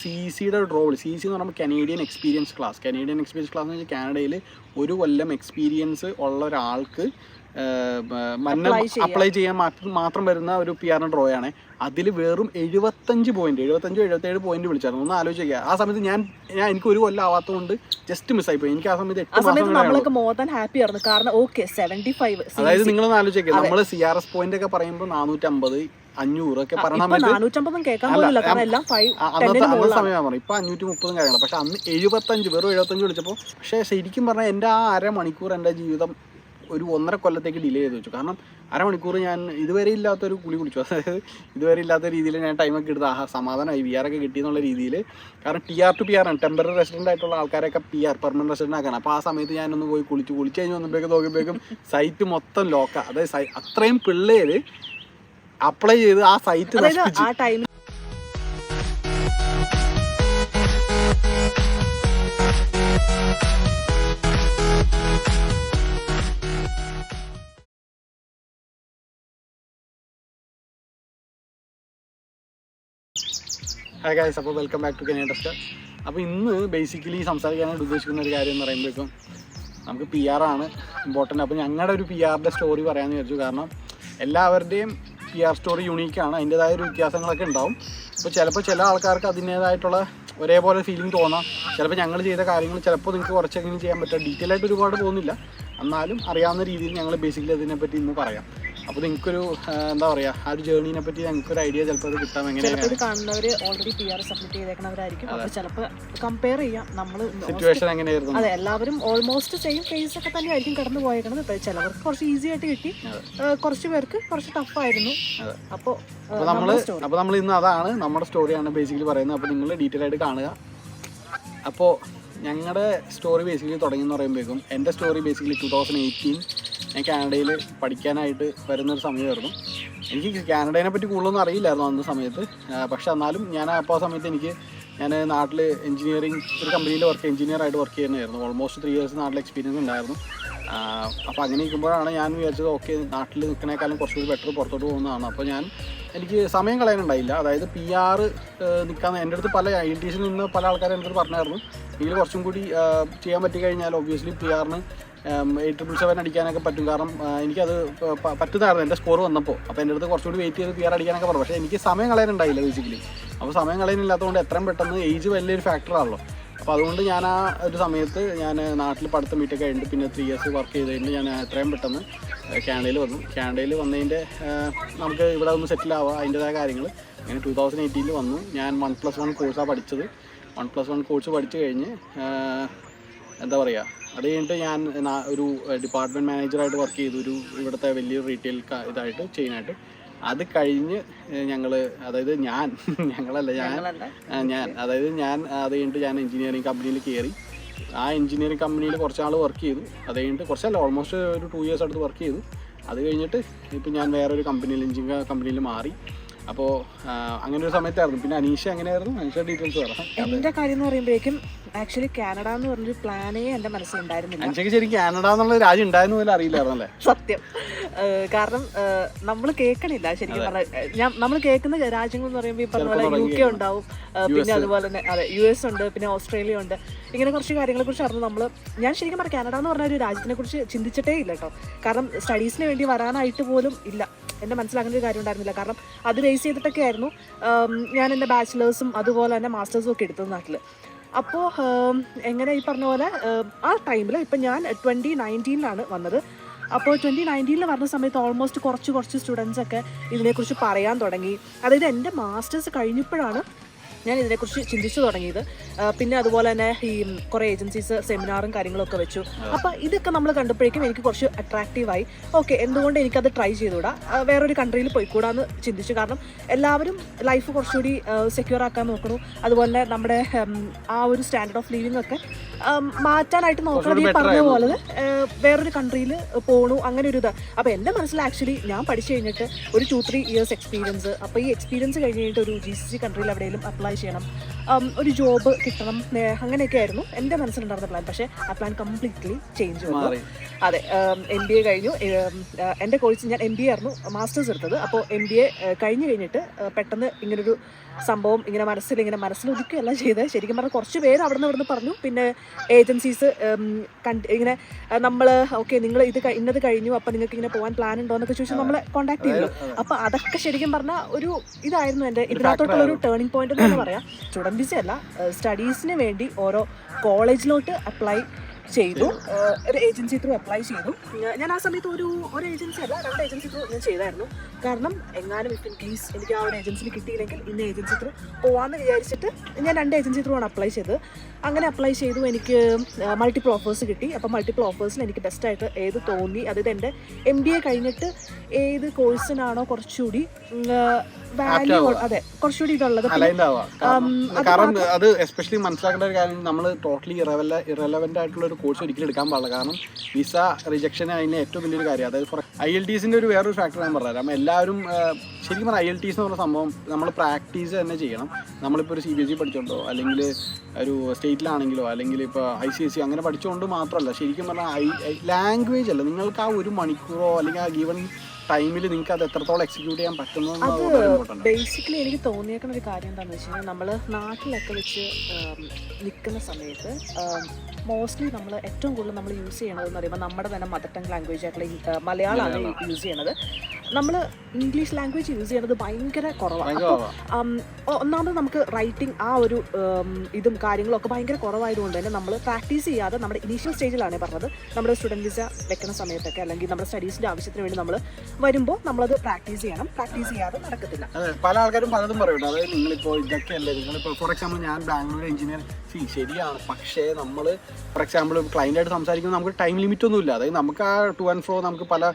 CCയുടെ role, CC എന്ന് പറയുമ്പോൾ Canadian experience class. Canadian experience class എന്ന് വെച്ചാൽ കാനഡയിൽ 1 കൊല്ലം എക്സ്പീരിയൻസ് ഉള്ള ഒരാൾക്ക് അപ്ലൈ ചെയ്യാൻ മാത്രം വരുന്ന ഒരു PR ഡ്രോയാണ്. അതിൽ വെറും 75 പോയിന്റ്, 75-77 പോയിന്റ് വിളിച്ചായിരുന്നു. ഒന്ന് ആലോചിക്കുക. ആ സമയത്ത് എനിക്ക് 1 കൊല്ലം ആവാത്തതുകൊണ്ട് ജസ്റ്റ് മിസ്സായിപ്പോയി. എനിക്ക് ആ സമയത്ത് 8 മാസം. അതായത് നിങ്ങളൊന്ന് ആലോചിക്കുക, നമ്മൾ CRS പോയിന്റ് ഒക്കെ പറയുമ്പോൾ 450, 500 ഒക്കെ പറഞ്ഞ അന്നത്തെ സമയമാണ് പറഞ്ഞത്. ഇപ്പൊ 530 കാര്യങ്ങൾ. പക്ഷെ അന്ന് 75, വെറും 75 വിളിച്ചപ്പോൾ. പക്ഷെ ശരിക്കും പറഞ്ഞാൽ എൻ്റെ ആ അരമണിക്കൂർ എൻ്റെ ജീവിതം ഒരു 1.5 കൊല്ലത്തേക്ക് ഡിലേ ചെയ്ത് വെച്ചു. കാരണം അരമണിക്കൂർ ഞാൻ ഇതുവരെ ഇല്ലാത്തൊരു കുളി കുടിച്ചു. അതായത് ഇതുവരെ ഇല്ലാത്ത രീതിയിൽ ഞാൻ ടൈമൊക്കെ എടുത്ത് സമാധാനമായി VR ഒക്കെ കിട്ടിയെന്നുള്ള രീതിയിൽ. കാരണം TR to PR ആണ്, ടെമ്പററി റെസിഡൻ്റ് ആയിട്ടുള്ള ആൾക്കാരൊക്കെ പെർമനന്റ് റെസിഡൻ്റ് ആക്കാണ്. അപ്പോൾ ആ സമയത്ത് ഞാനൊന്ന് പോയി കുളിച്ച് കഴിഞ്ഞ് വന്നപ്പോഴേക്കും നോക്കിയപ്പോഴേക്കും സൈറ്റ് മൊത്തം ലോക്കാണ്. അതായത് അത്രയും പിള്ളേർ അപ്ലൈ ചെയ്ത് ആ സൈറ്റ് നശിപ്പിച്ചു. ഹായ് ഗൈസ്, അപ്പോൾ welcome back to Canadian tester. അപ്പോൾ ഇന്ന് ബേസിക്കലി സംസാരിക്കാനായിട്ട് ഉദ്ദേശിക്കുന്ന ഒരു കാര്യം എന്ന് പറയുമ്പോഴേക്കും നമുക്ക് PR ആണ് ഇമ്പോർട്ടൻ്റ്. അപ്പോൾ ഞങ്ങളുടെ ഒരു PRയുടെ സ്റ്റോറി പറയാമെന്ന് വിചാരിച്ചു. കാരണം എല്ലാവരുടെയും PR സ്റ്റോറി യുണീക്കാണ്, അതിൻ്റേതായ ഒരു വ്യത്യാസങ്ങളൊക്കെ ഉണ്ടാവും. അപ്പോൾ ചിലപ്പോൾ ചില ആൾക്കാർക്ക് അതിൻ്റേതായിട്ടുള്ള ഒരേപോലെ ഫീലിംഗ് തോന്നാം. ചിലപ്പോൾ ഞങ്ങൾ ചെയ്ത കാര്യങ്ങൾ ചിലപ്പോൾ നിങ്ങൾക്ക് കുറച്ചെങ്കിലും ചെയ്യാൻ പറ്റുക. ഡീറ്റെയിൽ ആയിട്ട് ഒരുപാട് പോകുന്നില്ല, എന്നാലും അറിയാവുന്ന രീതിയിൽ ഞങ്ങൾ ബേസിക്കലി അതിനെപ്പറ്റി ഇന്ന് പറയാം. അപ്പോൾ നിങ്ങൾക്കൊരു എന്താ പറയുക, ആ ഒരു ജേർണീനെ പറ്റി ഞങ്ങൾക്കൊരു ഐഡിയ ചിലപ്പോൾ അത് കിട്ടാൻ എങ്ങനെയാണ് കാണുന്നവർ ഓൾറെഡി PR സബ്മിറ്റ് ചെയ്തേക്കുന്നവരായിരിക്കും. അപ്പോൾ ചിലപ്പോൾ കമ്പയർ ചെയ്യാം നമ്മൾ സിറ്റുവേഷൻ എങ്ങനെയായിരുന്നു. അതെ, എല്ലാവരും ഓൾമോസ്റ്റ് സെയിം ഫേസ് ഒക്കെ തന്നെ ആയിരിക്കും കടന്നു പോയേക്കുന്നത്. ചിലവർക്ക് കുറച്ച് ഈസി ആയിട്ട് കിട്ടി, കുറച്ച് പേർക്ക് കുറച്ച് ടഫായിരുന്നു. അപ്പോൾ നമ്മൾ ഇന്ന് അതാണ് നമ്മുടെ സ്റ്റോറിയാണ് ബേസിക്കലി പറയുന്നത്. അപ്പോൾ നിങ്ങൾ ഡീറ്റെയിൽ ആയിട്ട് കാണുക. അപ്പോൾ ഞങ്ങളുടെ സ്റ്റോറി ബേസിക്കലി തുടങ്ങിയെന്ന് പറയുമ്പോഴേക്കും എൻ്റെ സ്റ്റോറി ബേസിക്കലി 2018 ഞാൻ കാനഡയിൽ പഠിക്കാനായിട്ട് വരുന്നൊരു സമയമായിരുന്നു. എനിക്ക് കാനഡയെ പറ്റി കൂടുതലൊന്നും അറിയില്ലായിരുന്നു അന്ന സമയത്ത്. പക്ഷെ എന്നാലും അപ്പോൾ ആ സമയത്ത് ഞാൻ നാട്ടിൽ എഞ്ചിനീയറിംഗ് ഒരു കമ്പനിയിൽ എഞ്ചിനീയറായിട്ട് വർക്ക് ചെയ്യുന്നതായിരുന്നു. ഓൾമോസ്റ്റ് 3 years നാട്ടിൽ എക്സ്പീരിയൻസ് ഉണ്ടായിരുന്നു. അപ്പോൾ അങ്ങനെ ഇരിക്കുമ്പോഴാണ് ഞാൻ വിചാരിച്ചത് ഓക്കെ, നാട്ടിൽ നിൽക്കണേക്കാളും കുറച്ചുകൂടി ബെറ്റർ പുറത്തോട്ട് പോകുന്നതാണ്. അപ്പോൾ എനിക്ക് സമയം കളയാനുണ്ടായില്ല. അതായത് PR നിൽക്കാൻ എൻ്റെ അടുത്ത് പല ILTSയിൽ നിന്ന് പല ആൾക്കാരും എൻ്റെ അടുത്ത് പറഞ്ഞായിരുന്നു, ഇതിൽ കുറച്ചും കൂടി ചെയ്യാൻ പറ്റിക്കഴിഞ്ഞാൽ ഒബ്വിയസ്ലി PRന് 877 അടിക്കാനൊക്കെ പറ്റും. കാരണം എനിക്കത് പറ്റുന്നതായിരുന്നു എൻ്റെ സ്കോർ വന്നപ്പോൾ. അപ്പോൾ എൻ്റെ അടുത്ത് കുറച്ചുകൂടി വെയിറ്റ് ചെയ്ത് PR അടിക്കാനൊക്കെ പറഞ്ഞു. പക്ഷേ എനിക്ക് സമയം കളയാനുണ്ടായില്ല ബേസിക്കലി. അപ്പോൾ സമയം കളയാനില്ലാത്തതുകൊണ്ട് എത്രയും പെട്ടെന്ന് ഏജ് വലിയൊരു ഫാക്ടറാണല്ലോ. അപ്പോൾ അതുകൊണ്ട് ഞാൻ ആ ഒരു സമയത്ത് നാട്ടിൽ പഠിത്തം മീറ്റൊക്കെ കഴിഞ്ഞിട്ട് പിന്നെ 3 years വർക്ക് ചെയ്ത് കഴിഞ്ഞിട്ട് ഞാൻ എത്രയും പെട്ടെന്ന് കാനഡയിൽ വന്നു. കാനഡയിൽ വന്നതിൻ്റെ നമുക്ക് ഇവിടെ ഒന്ന് സെറ്റിൽ ആവുക, അതിൻ്റെതായ കാര്യങ്ങൾ. അങ്ങനെ 2018 വന്നു. ഞാൻ 1+1 കോഴ്സാണ് പഠിച്ചത്. 1+1 കോഴ്സ് പഠിച്ചു കഴിഞ്ഞ് എന്താ പറയുക, അത് കഴിഞ്ഞിട്ട് ഞാൻ ഒരു ഡിപ്പാർട്ട്മെൻറ്റ് മാനേജറായിട്ട് വർക്ക് ചെയ്തു, ഇവിടുത്തെ വലിയൊരു റീറ്റെയിൽ ഇതായിട്ട് ചെയിനായിട്ട്. അത് കഴിഞ്ഞ് അതായത് ഞാൻ അത് കഴിഞ്ഞിട്ട് ഞാൻ എഞ്ചിനീയറിംഗ് കമ്പനിയിൽ കയറി. ആ എഞ്ചിനീയറിംഗ് കമ്പനിയിൽ കുറച്ചാൾ വർക്ക് ചെയ്തു. അത് കഴിഞ്ഞിട്ട് കുറച്ചല്ല, ഓൾമോസ്റ്റ് ഒരു 2 years അടുത്ത് വർക്ക് ചെയ്തു. അത് കഴിഞ്ഞിട്ട് ഇപ്പം ഞാൻ വേറൊരു എഞ്ചിനീയറിംഗ് കമ്പനിയിൽ മാറി. അപ്പോൾ അങ്ങനെ ഒരു സമയത്തായിരുന്നു. പിന്നെ അനീഷ എങ്ങനെയായിരുന്നു? അനീഷ ഡീറ്റെയിൽസ് പറയാം. എൻ്റെ കാര്യം എന്ന് പറയുമ്പോഴേക്കും ആക്ച്വലി കാനഡ എന്ന് പറഞ്ഞൊരു പ്ലാനേ എൻ്റെ മനസ്സിലുണ്ടായിരുന്നില്ല. അനീഷയ്ക്ക് ശരിക്കും കാനഡ എന്നുള്ള രാജ്യം ഉണ്ടായിരുന്നു പോലും അറിയില്ലായിരുന്നല്ലേ? സത്യം. കാരണം നമ്മൾ കേൾക്കണില്ല ശരിക്കും പറഞ്ഞാൽ. നമ്മൾ കേൾക്കുന്ന രാജ്യങ്ങൾ എന്ന് പറയുമ്പോൾ ഈ പറഞ്ഞ പോലെ UK ഉണ്ടാവും, പിന്നെ അതുപോലെ തന്നെ US ഉണ്ട്, പിന്നെ ഓസ്ട്രേലിയ ഉണ്ട്. ഇങ്ങനെ കുറച്ച് കാര്യങ്ങളെ കുറിച്ച് അറിഞ്ഞു ഞാൻ ശരിക്കും പറഞ്ഞാൽ കാനഡ എന്ന് പറഞ്ഞ ഒരു രാജ്യത്തിനെ കുറിച്ച് ചിന്തിച്ചിട്ടേ ഇല്ല കേട്ടോ. കാരണം സ്റ്റഡീസിന് വേണ്ടി വരാനായിട്ട് പോലും ഇല്ല, എൻ്റെ മനസ്സിലാകുന്ന ഒരു കാര്യം ഉണ്ടായിരുന്നില്ല. കാരണം അത് ബേസ് ചെയ്തിട്ടൊക്കെ ആയിരുന്നു ഞാൻ എൻ്റെ ബാച്ചിലേഴ്സും അതുപോലെ തന്നെ മാസ്റ്റേഴ്സും ഒക്കെ എടുത്തത് നാട്ടിൽ. അപ്പോൾ എങ്ങനെ ഈ പറഞ്ഞ പോലെ ആ ടൈമിൽ ഇപ്പം ഞാൻ 2019 വന്നത്. അപ്പോൾ 2019 വരുന്ന സമയത്ത് ഓൾമോസ്റ്റ് കുറച്ച് സ്റ്റുഡൻസൊക്കെ ഇതിനെക്കുറിച്ച് പറയാൻ തുടങ്ങി. അതായത് എൻ്റെ മാസ്റ്റേഴ്സ് കഴിഞ്ഞപ്പോഴാണ് ഞാൻ ഇതിനെക്കുറിച്ച് ചിന്തിച്ചു തുടങ്ങിയത്. പിന്നെ അതുപോലെ തന്നെ ഈ കുറേ ഏജൻസീസ് സെമിനാറും കാര്യങ്ങളൊക്കെ വെച്ചു. അപ്പോൾ ഇതൊക്കെ നമ്മൾ കണ്ടപ്പോഴേക്കും എനിക്ക് കുറച്ച് അട്രാക്റ്റീവായി. ഓക്കെ, എന്തുകൊണ്ട് എനിക്കത് ട്രൈ ചെയ്തുകൂടാ, വേറൊരു കൺട്രിയിൽ പോയിക്കൂടാന്ന് ചിന്തിച്ചു. കാരണം എല്ലാവരും ലൈഫ് കുറച്ചുകൂടി സെക്യൂർ ആക്കാൻ നോക്കണു, അതുപോലെ തന്നെ നമ്മുടെ ആ ഒരു സ്റ്റാൻഡേർഡ് ഓഫ് ലിവിംഗ് ഒക്കെ മാറ്റാനായിട്ട് നോക്കണം. ഈ പറഞ്ഞ പോലെ വേറൊരു കൺട്രിയിൽ പോകണു, അങ്ങനെ ഒരു ഇത്. അപ്പോൾ എൻ്റെ മനസ്സിൽ ആക്ച്വലി ഞാൻ പഠിച്ചു കഴിഞ്ഞിട്ട് ഒരു 2-3 years എക്സ്പീരിയൻസ്. അപ്പോൾ ഈ എക്സ്പീരിയൻസ് കഴിഞ്ഞ് കഴിഞ്ഞിട്ട് ഒരു GCC കൺട്രിയിൽ എവിടെയെങ്കിലും അപ്ലൈ ചെയ്യണം. ഒരു ജോബ് കിട്ടണം അങ്ങനെയൊക്കെ ആയിരുന്നു എൻ്റെ മനസ്സിലുണ്ടായിരുന്ന പ്ലാൻ. പക്ഷേ ആ പ്ലാൻ കംപ്ലീറ്റ്ലി ചേഞ്ച് വന്നു. അതെ, MBA കഴിഞ്ഞു. എൻ്റെ കോഴ്സ് ഞാൻ MBA ആയിരുന്നു മാസ്റ്റേഴ്സ് എടുത്തത്. അപ്പോൾ MBA കഴിഞ്ഞിട്ട് പെട്ടെന്ന് ഇങ്ങനൊരു സംഭവം ഇങ്ങനെ മനസ്സിലൊതുക്കുകയല്ല ചെയ്തത്. ശരിക്കും പറഞ്ഞാൽ കുറച്ച് പേര് അവിടെ നിന്ന് പറഞ്ഞു. പിന്നെ ഏജൻസീസ് ഇങ്ങനെ നമ്മൾ ഓക്കെ നിങ്ങൾ ഇന്നത് കഴിഞ്ഞു, അപ്പം നിങ്ങൾക്ക് ഇങ്ങനെ പോകാൻ പ്ലാൻ ഉണ്ടോ എന്നൊക്കെ ചോദിച്ചാൽ നമ്മളെ കോൺടാക്ട് ചെയ്തു. അപ്പോൾ അതൊക്കെ ശരിക്കും പറഞ്ഞാൽ ഒരു ഇതായിരുന്നു എൻ്റെ ഇതിനകത്തോട്ടുള്ള ഒരു ടേണിംഗ് പോയിന്റ് എന്ന് തന്നെ പറയാം. സ്റ്റുഡൻറ് വിസ അല്ല, സ്റ്റഡീസിന് വേണ്ടി ഓരോ കോളേജിലോട്ട് അപ്ലൈ ചെയ്തു. ഒരു ഏജൻസി ത്രൂ അപ്ലൈ ചെയ്തു. ഞാൻ ആ സമയത്ത് ഒരു ഏജൻസി അല്ല, 2 ഏജൻസി ത്രൂ ഞാൻ ചെയ്തായിരുന്നു. കാരണം എങ്ങാനും ഇൻ കേസ് എനിക്ക് ആ ഒരു ഏജൻസിയിൽ കിട്ടിയില്ലെങ്കിൽ ഇന്ന ഏജൻസി ത്രൂ പോവാമെന്ന് വിചാരിച്ചിട്ട് ഞാൻ 2 ഏജൻസി ത്രൂ ആണ് അപ്ലൈ ചെയ്തത്. അങ്ങനെ അപ്ലൈ ചെയ്തു. എനിക്ക് മൾട്ടിപ്പിൾ ഓഫേഴ്സ് കിട്ടി. അപ്പോൾ മൾട്ടിപ്പിൾ ഓഫേഴ്സിൽ എനിക്ക് ബെസ്റ്റായിട്ട് ഏത് തോന്നി, അതായത് എൻ്റെ MBA കഴിഞ്ഞിട്ട് ഏത് കോഴ്സിനാണോ കുറച്ചുകൂടി വാല്യൂ, അതെ കുറച്ചുകൂടി ഇതുള്ളത്. കാരണം അത് എസ്പെഷ്യലി മനസ്സിലാക്കേണ്ട ഒരു കാര്യം, നമ്മൾ ടോട്ടലി ഇറലവൻ്റ് ആയിട്ടുള്ള ഒരു കോഴ്സ് ഒരിക്കലും എടുക്കാൻ പാടില്ല. കാരണം വിസ റിജക്ഷൻ അതിന് ഏറ്റവും വലിയൊരു കാര്യം. അതായത് ഫോർ IELTSന്റെ ഒരു വേറൊരു ഫാക്ടർ ഞാൻ പറഞ്ഞുതരാം. എല്ലാവരും ശരിക്കും പറഞ്ഞാൽ IELTS എന്ന് പറഞ്ഞ സംഭവം നമ്മൾ പ്രാക്ടീസ് തന്നെ ചെയ്യണം. നമ്മളിപ്പോൾ ഒരു CBSE പഠിച്ചോണ്ടോ അല്ലെങ്കിൽ ഒരു സ്റ്റേറ്റിലാണെങ്കിലോ അല്ലെങ്കിൽ ഇപ്പോൾ ICSE അങ്ങനെ പഠിച്ചുകൊണ്ട് മാത്രമല്ല, ശരിക്കും പറഞ്ഞാൽ ലാംഗ്വേജ് അല്ല, നിങ്ങൾക്ക് ആ 1 മണിക്കൂറോ അല്ലെങ്കിൽ ആ ഗീവൺ ടൈമിൽ നിങ്ങൾക്ക് അത് എത്രത്തോളം എക്സിക്യൂട്ട് ചെയ്യാൻ പറ്റുന്നു. ബേസിക്കലി എനിക്ക് തോന്നിയേക്കുന്ന ഒരു കാര്യം എന്താണെന്ന് വെച്ച് കഴിഞ്ഞാൽ, നമ്മൾ നാട്ടിലൊക്കെ വെച്ച് നിൽക്കുന്ന സമയത്ത് മോസ്റ്റ്ലി നമ്മൾ ഏറ്റവും കൂടുതൽ നമ്മൾ യൂസ് ചെയ്യണതെന്ന് പറയുമ്പോൾ നമ്മുടെ തന്നെ മദർ ടങ് ലാംഗ്വേജ് ആയിട്ടുള്ള മലയാളമാണ് യൂസ് ചെയ്യണത്. നമ്മൾ ഇംഗ്ലീഷ് ലാംഗ്വേജ് യൂസ് ചെയ്യണത് ഭയങ്കര കുറവാണ്. അപ്പോൾ ഒന്നാമത് നമുക്ക് റൈറ്റിംഗ് ആ ഒരു ഇതും കാര്യങ്ങളൊക്കെ ഭയങ്കര കുറവായതുകൊണ്ട് തന്നെ നമ്മൾ പ്രാക്ടീസ് ചെയ്യാതെ നമ്മുടെ ഇനീഷ്യൽ സ്റ്റേജിലാണ് പറഞ്ഞത്, നമ്മുടെ സ്റ്റുഡൻറ് വിസ വെക്കുന്ന സമയത്തൊക്കെ അല്ലെങ്കിൽ നമ്മുടെ സ്റ്റഡീസിൻ്റെ ആവശ്യത്തിന് വേണ്ടി നമ്മൾ വരുമ്പോൾ നമ്മളത് പ്രാക്ടീസ് ചെയ്യണം. പ്രാക്ടീസ് ചെയ്യാതെ നടക്കത്തില്ല. അതെ, പല ആൾക്കാരും പലതും പറയുന്നുണ്ട്. അതായത് നിങ്ങളിപ്പോൾ ഇതൊക്കെയല്ലേ, നിങ്ങളിപ്പോൾ ഫോർ എക്സാമ്പിൾ ഞാൻ ബാംഗ്ലൂർ എഞ്ചിനീയർ ശരിയാണ്. പക്ഷേ നമ്മൾ ഫോർ എക്സാമ്പിൾ ക്ലയൻ്റായിട്ട് സംസാരിക്കുമ്പോൾ നമുക്ക് ടൈം ലിമിറ്റ് ഒന്നുമില്ല. അതായത് നമുക്ക് ആ ടു ആൻഡ് ഫ്രോ നമുക്ക് പല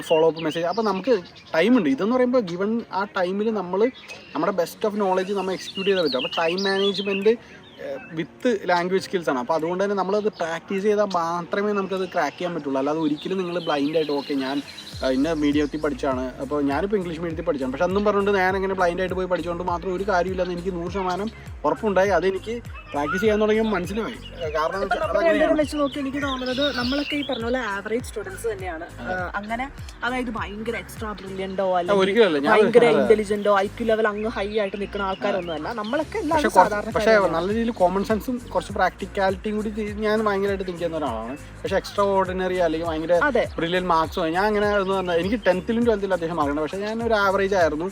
ഫോളോ അപ്പ് മെസ്സേജ്, അപ്പോൾ നമുക്ക് ടൈമുണ്ട്. ഇതെന്ന് പറയുമ്പോൾ ഗിവൺ ആ ടൈമിൽ നമ്മൾ നമ്മുടെ ബെസ്റ്റ് ഓഫ് നോളജ് നമ്മൾ എക്സിക്യൂട്ട് ചെയ്താൽ പറ്റും. അപ്പോൾ ടൈം മാനേജ്മെൻറ്റ് വിത്ത് ലാംഗ്വേജ് സ്കിൽസാണ്. അപ്പോൾ അതുകൊണ്ട് തന്നെ നമ്മളത് പ്രാക്ടീസ് ചെയ്താൽ മാത്രമേ നമുക്കത് ക്രാക്ക് ചെയ്യാൻ പറ്റുള്ളൂ. അല്ലാതെ ഒരിക്കലും നിങ്ങൾ ബ്ലൈൻഡായിട്ട് ഓക്കെ ഞാൻ ഇന്ന മീഡിയത്തിൽ പഠിച്ചാണ്, അപ്പോൾ ഞാനിപ്പോൾ ഇംഗ്ലീഷ് മീഡിയത്തിൽ പഠിച്ചാണ്, പക്ഷെ അന്നും പറഞ്ഞുകൊണ്ട് ഞാൻ അങ്ങനെ ബ്ലൈൻഡായിട്ട് പോയി പഠിച്ചുകൊണ്ട് മാത്രം ഒരു കാര്യമില്ലെന്ന് എനിക്ക് 100% ഉറപ്പുണ്ടായി. അതെനിക്ക് പ്രാക്ടീസ് ചെയ്യാൻ തുടങ്ങിയപ്പോൾ മനസ്സിലായി. കാരണം വെച്ച് നോക്കി എനിക്ക് തോന്നുന്നത് നമ്മളൊക്കെ ഈ പറഞ്ഞ പോലെ ആവറേജ് സ്റ്റുഡൻസ് തന്നെയാണ്. അങ്ങനെ അതായത് ഭയങ്കര എക്സ്ട്രാ ബ്രില്യൻ്റോ അല്ലെങ്കിൽ ഭയങ്കര ഇന്റലിജന്റോ IQ ലെവൽ അങ്ങ് ഹൈ ആയിട്ട് നിൽക്കുന്ന ആൾക്കാരൊന്നുമല്ല. നമ്മളൊക്കെ എല്ലാവരും സാധാരണ. പക്ഷേ നല്ല രീതിയിൽ കോമൺ സെൻസും കുറച്ച് പ്രാക്ടിക്കാലിറ്റിയും കൂടി ഞാൻ ഭയങ്കരമായിട്ട് തിങ്ക് ചെയ്യുന്ന ഒരാളാണ്. പക്ഷേ എക്സ്ട്രാ ഓർഡിനറി അല്ലെങ്കിൽ ഭയങ്കര ബ്രില്യൻ മാർക്സോ ഞാൻ അങ്ങനെ എനിക്ക് 10th ലും 12th ലും അത്യാവശ്യം മാർക്കുണ്ട്. പക്ഷേ ഞാനൊരു ആവറേജ് ആയിരുന്നു.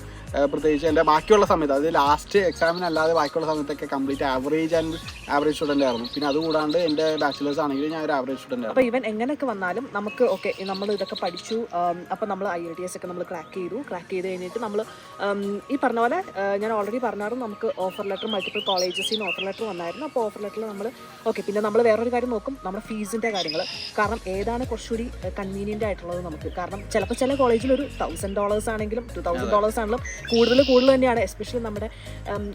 പ്രത്യേകിച്ച് എൻ്റെ ബാക്കിയുള്ള സമയത്ത്, അത് ലാസ്റ്റ് എക്സാമിനല്ലാതെ ബാക്കിയുള്ള സമയത്തൊക്കെ കംപ്ലീറ്റ് ആവറേജ് സ്റ്റുഡൻ്റ് ആയിരുന്നു. പിന്നെ അതുകൂടാണ്ട് എൻ്റെ ബാച്ചിലേഴ്സ് ആണെങ്കിൽ ഞാൻ ഒരു ആവറേജ് സ്റ്റുഡൻ്റ് ആയിരുന്നു. അപ്പോൾ ഇവൻ എങ്ങനെയൊക്കെ വന്നാലും നമുക്ക് ഓക്കെ നമ്മൾ ഇതൊക്കെ പഠിച്ചു. അപ്പോൾ നമ്മൾ IELTS ഒക്കെ നമ്മൾ ക്രാക്ക് ചെയ്ത് കഴിഞ്ഞിട്ട് നമ്മൾ ഈ പറഞ്ഞ പോലെ ഞാൻ ഓൾറെഡി പറഞ്ഞായിരുന്നു, നമുക്ക് ഓഫർ ലെറ്റർ മൾട്ടിപ്പിൾ കോളേജസിൽ നിന്ന് ഓഫർ ലെറ്റർ വന്നായിരുന്നു. അപ്പോൾ ഓഫർ ലെറ്ററിൽ നമ്മൾ ഓക്കെ, പിന്നെ നമ്മൾ വേറൊരു കാര്യം നോക്കും, നമ്മുടെ ഫീസിൻ്റെ കാര്യങ്ങൾ. കാരണം ഏതാണ് കുറച്ചുകൂടി കൺവീനിയൻ്റ് ആയിട്ടുള്ളത് നമുക്ക്. കാരണം ചിലപ്പോൾ ചില കോളേജിൽ ഒരു $1,000 ആണെങ്കിലും $2,000 ആണെങ്കിലും കൂടുതൽ തന്നെയാണ്. എസ്പെഷ്യലി നമ്മുടെ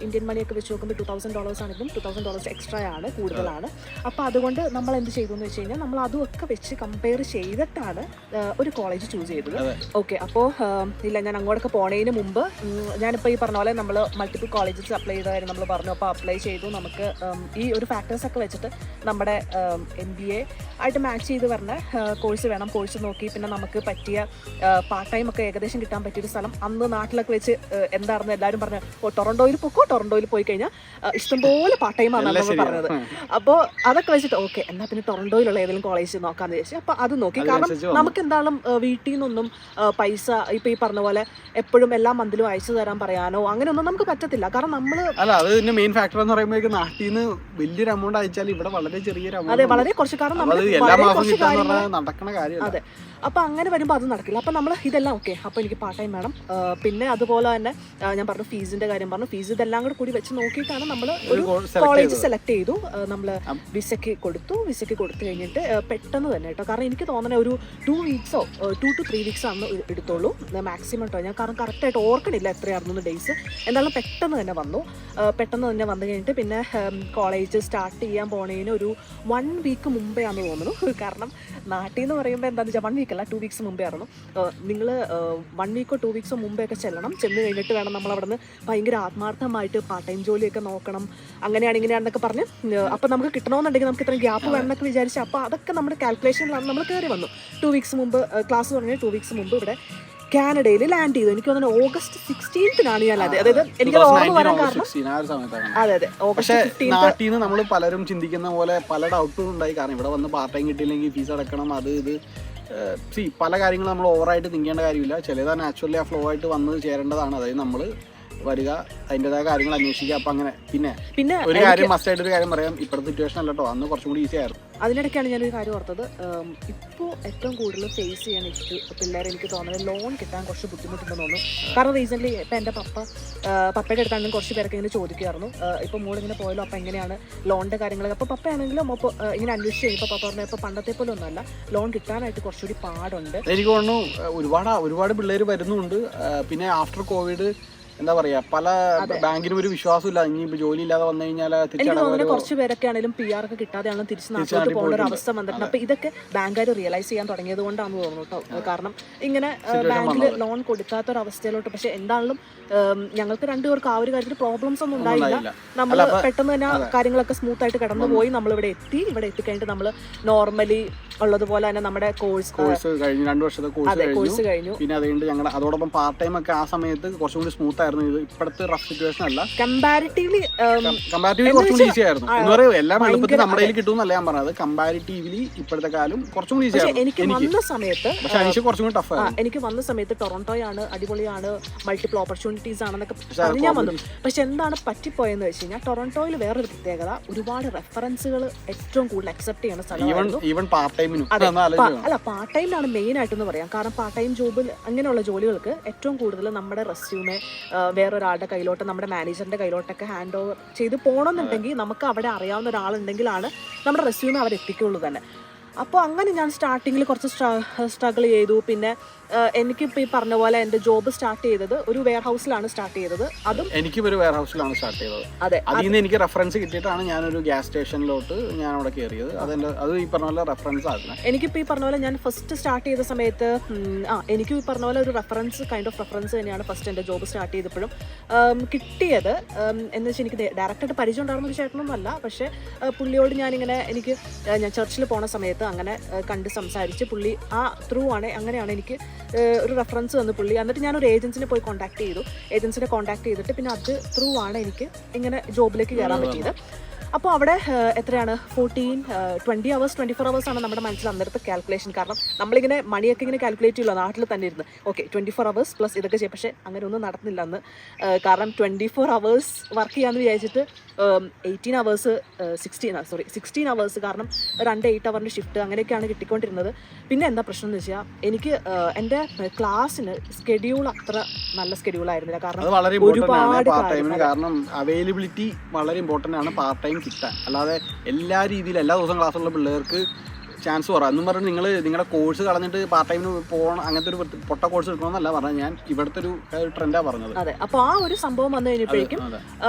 ഇന്ത്യൻ മണിയൊക്കെ വെച്ച് നോക്കുമ്പോൾ $2,000 ആണെങ്കിലും $2,000 എക്സ്ട്രാ ആണ്, കൂടുതലാണ്. അപ്പോൾ അതുകൊണ്ട് നമ്മൾ എന്ത് ചെയ്തു എന്ന് വെച്ച് കഴിഞ്ഞാൽ, നമ്മൾ അതുമൊക്കെ വെച്ച് കമ്പയർ ചെയ്തിട്ടാണ് ഒരു കോളേജ് ചൂസ് ചെയ്തത്. ഓക്കെ, അപ്പോൾ ഇല്ല, ഞാൻ അങ്ങോട്ടൊക്കെ പോണതിന് മുമ്പ് ഞാനിപ്പോൾ ഈ പറഞ്ഞ പോലെ നമ്മൾ മൾട്ടിപ്പിൾ കോളേജസ് അപ്ലൈ ചെയ്ത കാര്യം നമ്മൾ പറഞ്ഞു. അപ്പോൾ അപ്ലൈ ചെയ്തു. നമുക്ക് ഈ ഒരു ഫാക്ടേഴ്സൊക്കെ വെച്ചിട്ട് നമ്മുടെ MBA ആയിട്ട് മാച്ച് ചെയ്ത് വരുന്ന കോഴ്സ് വേണം. കോഴ്സ് നോക്കി പിന്നെ നമുക്ക് പറ്റിയ പാർട്ട് ടൈം ഒക്കെ ഏകദേശം കിട്ടാൻ പറ്റിയൊരു സ്ഥലം അന്ന് നാട്ടിലൊക്കെ വെച്ച് എന്താണെന്ന് എല്ലാവരും പറഞ്ഞു, ടൊറൻഡോയിൽ പോയി കഴിഞ്ഞാൽ ഇഷ്ടംപോലെ പാർട്ട് ടൈം ആണ് നമ്മൾ പറഞ്ഞത്. അപ്പോൾ അതൊക്കെ വെച്ചിട്ട് ഓക്കെ, എന്നാൽ പിന്നെ ടൊറൻഡോയിലുള്ള ഏതെങ്കിലും കോളേജ് നോക്കാന്ന് വിചാരിച്ചു. അപ്പോൾ അത് നോക്കി. കാരണം നമുക്ക് എന്തായാലും വീട്ടിൽ നിന്നൊന്നും പൈസ ഇപ്പോൾ ഈ പറഞ്ഞ പോലെ എപ്പോഴും എല്ലാ മന്തിലും അയച്ചു തരാൻ പറയാനോ അങ്ങനെയൊന്നും നമുക്ക് പറ്റത്തില്ല. കാരണം നമ്മൾ അതിന്റെ മെയിൻ ഫാക്ടർ എന്ന് പറയുമ്പോൾ നാട്ടിൽ നിന്ന് വലിയൊരു എമൗണ്ട് അയച്ചാൽ ഇവിടെ വളരെ ചെറിയൊരു എമൗണ്ട്. അതെ, വളരെ കുറച്ച്. കാരണം നമ്മൾ നടക്കണ കാര്യം. അതെ, അപ്പോൾ അങ്ങനെ വരുമ്പോൾ അത് നടക്കില്ല. അപ്പോൾ നമ്മൾ ഇതെല്ലാം ഓക്കെ, അപ്പോൾ എനിക്ക് പാർട്ട് ടൈം വേണം. പിന്നെ അതുപോലെ തന്നെ ഞാൻ പറഞ്ഞു ഫീസിൻ്റെ കാര്യം പറഞ്ഞു. ഫീസ് ഇതെല്ലാം കൂടി വെച്ച് നോക്കിയിട്ടാണ് നമ്മൾ ഒരു കോളേജ് സെലക്ട് ചെയ്തു. നമ്മൾ വിസയ്ക്ക് കൊടുത്തു കഴിഞ്ഞിട്ട് പെട്ടെന്ന് തന്നെ കേട്ടോ. കാരണം എനിക്ക് തോന്നുന്നത് ഒരു 2 weeksോ 2 to 3 weeks ആണ് എടുത്തോളൂ മാക്സിമം കേട്ടോ. ഞാൻ കാരണം കറക്റ്റായിട്ട് ഓർക്കണില്ല എത്രയായിരുന്നു ഡേയ്സ്. എന്തായാലും പെട്ടെന്ന് തന്നെ വന്നു കഴിഞ്ഞിട്ട് പിന്നെ കോളേജ് സ്റ്റാർട്ട് ചെയ്യാൻ പോണതിന് ഒരു 1 week മുമ്പേ ആണെന്ന് തോന്നുന്നു. കാരണം നാട്ടിൽ നിന്ന് പറയുമ്പോൾ എന്താണെന്ന് വെച്ചാൽ 1 week അല്ല, 2 weeks മുമ്പേ ആയിരുന്നു. നിങ്ങൾ 1 weekോ 2 weeksോ മുമ്പേ ഒക്കെ ചെല്ലണം. ചെന്ന് ചെന്ന് കഴിഞ്ഞിട്ട് വേണം നമ്മൾ അവിടെ നിന്ന് ഭയങ്കര ആത്മാർത്ഥമായിട്ട് പാർട്ട് ടൈം ജോലിയൊക്കെ നോക്കണം, അങ്ങനെയാണ് ഇങ്ങനെയാണെന്നൊക്കെ പറഞ്ഞ് അപ്പം നമുക്ക് കിട്ടണമെന്നുണ്ടെങ്കിൽ നമുക്ക് ഇത്രയും ഗ്യാപ്പ് വേണമെന്നൊക്കെ വിചാരിച്ച് അപ്പോൾ അതൊക്കെ നമ്മുടെ കാൽക്കുലേഷനിലാണ് നമ്മൾ കയറി വന്നു. 2 വീക്സ് മുമ്പ് ക്ലാസ് തുടങ്ങിയ 2 വീക്സ് മുമ്പ് ഇവിടെ കാനഡയിൽ ലാൻഡ് ചെയ്തു. എനിക്ക് തോന്നുന്നു August 16th ഞാൻ അതായത് എനിക്ക് ഓർമ്മ വരാൻ കാരണം അതെ അതെ August 15th. നാട്ടിൽ നിന്ന് നമ്മൾ പലരും ചിന്തിക്കുന്ന പോലെ പല ഡൗട്ടും ഉണ്ടായി. കാരണം ഇവിടെ വന്ന് പാർട്ട് ടൈം കിട്ടിയില്ലെങ്കിൽ ഫീസ് അടക്കണം, അത് ഇത് പല കാര്യങ്ങളും നമ്മൾ ഓവറായിട്ട് തിങ്ക് ചെയ്യേണ്ട കാര്യമില്ല. ചിലത് നാച്ചുറലി ആ ഫ്ലോ ആയിട്ട് വന്ന് ചേരേണ്ടതാണ്. അതായത് നമ്മൾ വരിക, അതിൻ്റെതായ കാര്യങ്ങൾ അന്വേഷിക്കുക. അപ്പം അങ്ങനെ പിന്നെ ഒരു കാര്യം മസ്റ്റായിട്ടൊരു കാര്യം പറയാം, ഇപ്പോഴത്തെ സിറ്റുവേഷൻ അല്ലട്ടോ, അന്ന് കുറച്ചും കൂടി ഈസി ആയിരുന്നു. അതിനിടയ്ക്കാണ് ഞാനൊരു കാര്യം ഓർത്തത്, ഇപ്പോൾ ഏറ്റവും കൂടുതൽ ഫേസ് ചെയ്യാൻ പിള്ളേർ എനിക്ക് തോന്നുന്നത് ലോൺ കിട്ടാൻ കുറച്ച് ബുദ്ധിമുട്ടുണ്ടെന്ന് തോന്നുന്നു. കാരണം റീസെൻ്റ്ലി ഇപ്പം എൻ്റെ പപ്പയുടെ അടുത്താണെങ്കിലും കുറച്ച് പേരൊക്കെ ഇങ്ങനെ ചോദിക്കുമായിരുന്നു, ഇപ്പോൾ മോളിങ്ങനെ പോയാലോ അപ്പം എങ്ങനെയാണ് ലോണിൻ്റെ കാര്യങ്ങളൊക്കെ. അപ്പോൾ പപ്പയാണെങ്കിലും അപ്പോൾ ഇങ്ങനെ അന്വേഷിച്ച് കഴിഞ്ഞപ്പോൾ പപ്പ പറഞ്ഞാൽ ഇപ്പോൾ പണ്ടത്തെ പോലെ ഒന്നുമല്ല, ലോൺ കിട്ടാനായിട്ട് കുറച്ചുകൂടി പാടുണ്ട്. എനിക്ക് തോന്നുന്നു ഒരുപാട് പിള്ളേർ വരുന്നുണ്ട്. പിന്നെ ആഫ്റ്റർ കോവിഡ് എന്താ പറയാ, പല ബാങ്കിനും ഒരു വിശ്വാസമില്ല. ഇനി ഇപ്പൊ ജോലി ഇല്ലാതെ വന്നു കഴിഞ്ഞാൽ എനിക്ക് തോന്നുന്നു കുറച്ച് പേരൊക്കെ ആണെങ്കിലും PR ഒക്കെ കിട്ടാതെയാണ് തിരിച്ച് നാട്ടിലോട്ട് പോകേണ്ട ഒരു അവസ്ഥ വന്നിട്ടുണ്ട്. അപ്പൊ ഇതൊക്കെ ബാങ്കുകാർ റിയലൈസ് ചെയ്യാൻ തുടങ്ങിയത് കൊണ്ടാണെന്ന് തോന്നുന്നു കേട്ടോ. കാരണം ഇങ്ങനെ ബാങ്കിൽ ലോൺ കൊടുക്കാത്ത ഒരു അവസ്ഥയിലോട്ട്. പക്ഷെ എന്താണെങ്കിലും ഞങ്ങൾക്ക് രണ്ടുപേർക്ക് ആ ഒരു കാര്യത്തിൽ പ്രോബ്ലംസ് ഒന്നും ഉണ്ടായില്ല. നമ്മൾ പെട്ടെന്ന് തന്നെ കാര്യങ്ങളൊക്കെ സ്മൂത്ത് ആയിട്ട് കടന്നു പോയി. നമ്മളിവിടെ എത്തിക്കഴിഞ്ഞിട്ട് നമ്മൾ നോർമലി ഉള്ളതുപോലെ തന്നെ നമ്മുടെ കോഴ്സ് കഴിഞ്ഞു, 2 വർഷത്തെ കോഴ്സ് കഴിഞ്ഞു. പിന്നെ അതുകൊണ്ട് ഞങ്ങളുടെ അതോടൊപ്പം പാർട്ട് ടൈം ഒക്കെ ആ സമയത്ത് കുറച്ചും കൂടി സ്മൂത്ത് ആയിരുന്നു. ഇത് ഇപ്പോഴത്തെ റഫ് സിറ്റുവേഷൻ അല്ല, കമ്പാരിറ്റീവ്ലി കുറച്ചും ഈസി ആയിരുന്നു എന്ന് പറയുന്നത്. എല്ലാം എളുപ്പത്തിൽ നമ്മുടെ കയ്യിൽ കിട്ടുമെന്നല്ല ഞാൻ പറഞ്ഞത്, കമ്പാരിറ്റീവ്ലി ഇപ്പോഴത്തെ കാലം കുറച്ചും കൂടി ഈസി ആയിരുന്നു. എനിക്ക് വന്ന സമയത്ത് പക്ഷെ എനിക്ക് കുറച്ചും കൂടി ടഫ് ആയിരുന്നു. എനിക്ക് വന്ന സമയത്ത് ടൊറന്റോയാണ്, അടിപൊളിയാണ്, മൾട്ടിപ്പിൾ ഓപ്പർച്യൂണിറ്റീസ് ആണെന്നൊക്കെ പറഞ്ഞ് ഞാൻ വന്നു. പക്ഷെ എന്താണ് പറ്റിപ്പോയെന്ന് വെച്ച് കഴിഞ്ഞാൽ ടൊറന്റോയിൽ വേറൊരു പ്രത്യേകത, ഒരുപാട് റെഫറൻസുകൾ ഏറ്റവും കൂടുതൽ അക്സെപ്റ്റ് ചെയ്യുന്ന സ്ഥലമായിരുന്നു. അല്ല, പാർട്ട് ടൈമിലാണ് മെയിൻ ആയിട്ടെന്ന് പറയാം. കാരണം പാർട്ട് ടൈം ജോബിൽ അങ്ങനെയുള്ള ജോലികൾക്ക് ഏറ്റവും കൂടുതൽ നമ്മുടെ റെസ്യൂമെ വേറൊരാളുടെ കയ്യിലോട്ട്, നമ്മുടെ മാനേജറിന്റെ കയ്യിലോട്ടൊക്കെ ഹാൻഡ് ഓവർ ചെയ്ത് പോകണമെന്നുണ്ടെങ്കിൽ നമുക്ക് അവിടെ അറിയാവുന്ന ഒരാളുണ്ടെങ്കിലാണ് നമ്മുടെ റെസ്യൂമെ അവർ എത്തിക്കുള്ളൂ തന്നെ. അപ്പോൾ അങ്ങനെ ഞാൻ സ്റ്റാർട്ടിങ്ങിൽ കുറച്ച് സ്ട്രഗിൾ ചെയ്തു. പിന്നെ എനിക്കിപ്പോൾ ഈ പറഞ്ഞ പോലെ എൻ്റെ ജോബ് സ്റ്റാർട്ട് ചെയ്തത് ഒരു വെയർ ഹൗസിലാണ് സ്റ്റാർട്ട് ചെയ്തത്. അതും എനിക്കും ഒരു വെയർ ഹൗസിലാണ് സ്റ്റാർട്ട് ചെയ്തത്. അതെ, അതിൽ നിന്ന് എനിക്ക് റെഫറൻസ് കിട്ടിയിട്ടാണ് ഞാനൊരു ഗ്യാസ് സ്റ്റേഷനിലോട്ട് ഞാൻ അവിടെ കയറിയത്. അത് ഈ പറഞ്ഞ പോലെ റെഫറൻസ് ആയിരുന്നു. എനിക്കിപ്പോൾ ഈ പറഞ്ഞ പോലെ ഞാൻ ഫസ്റ്റ് സ്റ്റാർട്ട് ചെയ്ത സമയത്ത് എനിക്കും ഈ പറഞ്ഞ പോലെ ഒരു കൈൻഡ് ഓഫ് റെഫറൻസ് തന്നെയാണ് ഫസ്റ്റ് എൻ്റെ ജോബ് സ്റ്റാർട്ട് ചെയ്തപ്പോഴും കിട്ടിയത്. എന്ന് വെച്ചാൽ എനിക്ക് ഡയറക്റ്റായിട്ട് പരിചയം ഉണ്ടായിരുന്ന ഒരു ചേട്ടനൊന്നുമല്ല. പക്ഷേ പുള്ളിയോട് ഞാൻ ചർച്ചിൽ പോണ സമയത്ത് അങ്ങനെ കണ്ട് സംസാരിച്ച് പുള്ളി ത്രൂ ആണ്, അങ്ങനെയാണ് എനിക്ക് ഒരു റെഫറൻസ് വന്നു പുള്ളി. എന്നിട്ട് ഞാനൊരു ഏജൻസിനെ പോയി കോൺടാക്ട് ചെയ്തിട്ട് പിന്നെ അത് ത്രൂ ആണ് എനിക്ക് ഇങ്ങനെ ജോബിലേക്ക് കയറാൻ പറ്റിയത്. അപ്പോൾ അവിടെ എത്രയാണ് 20 hours 24 hours ആണ് നമ്മുടെ മനസ്സിൽ അന്നേരത്തെ കാൽക്കുലേഷൻ. കാരണം നമ്മളിങ്ങനെ മണിയൊക്കെ ഇങ്ങനെ കാൽക്കുലേറ്റ് ചെയ്യുമല്ലോ നാട്ടിൽ തന്നെ ഇരുന്ന്. ഓക്കെ 24 hours പ്ലസ് ഇതൊക്കെ ചെയ്യും. പക്ഷേ അങ്ങനെ ഒന്നും നടന്നില്ല അന്ന്. കാരണം 24 hours വർക്ക് ചെയ്യാമെന്ന് വിചാരിച്ചിട്ട് 16 hours കാരണം 2 8 hour ഷിഫ്റ്റ് അങ്ങനെയൊക്കെയാണ് കിട്ടിക്കൊണ്ടിരുന്നത്. പിന്നെ എന്താ പ്രശ്നം എന്ന് വെച്ചാൽ എനിക്ക് എൻ്റെ ക്ലാസ്സിന് സ്കെഡ്യൂൾ അത്ര നല്ല സ്കെഡ്യൂൾ ആയിരുന്നില്ല. കാരണം ഒരുപാട് കാരണം അവൈലബിലിറ്റി വളരെ ഇമ്പോർട്ടൻ്റ് ആണ് പാർട്ട് ടൈം കിട്ടാൻ. അല്ലാതെ എല്ലാ രീതിയിലും എല്ലാ ദിവസവും ക്ലാസ്സുള്ള പിള്ളേർക്ക് ചാൻസ് കുറവാണ്. എന്നും പറഞ്ഞ് നിങ്ങളുടെ കോഴ്സ് കളഞ്ഞിട്ട് പാർട്ട് ടൈമിന് പോകണം, അങ്ങനത്തെ ഒരു പൊട്ട കോഴ്സ് എടുക്കണമെന്നല്ല പറഞ്ഞത്. ഞാൻ ഇവിടുത്തെ ഒരു ട്രെൻഡാണ് പറഞ്ഞത്. അതെ, അപ്പോൾ ആ ഒരു സംഭവം വന്നു കഴിഞ്ഞപ്പോഴേക്കും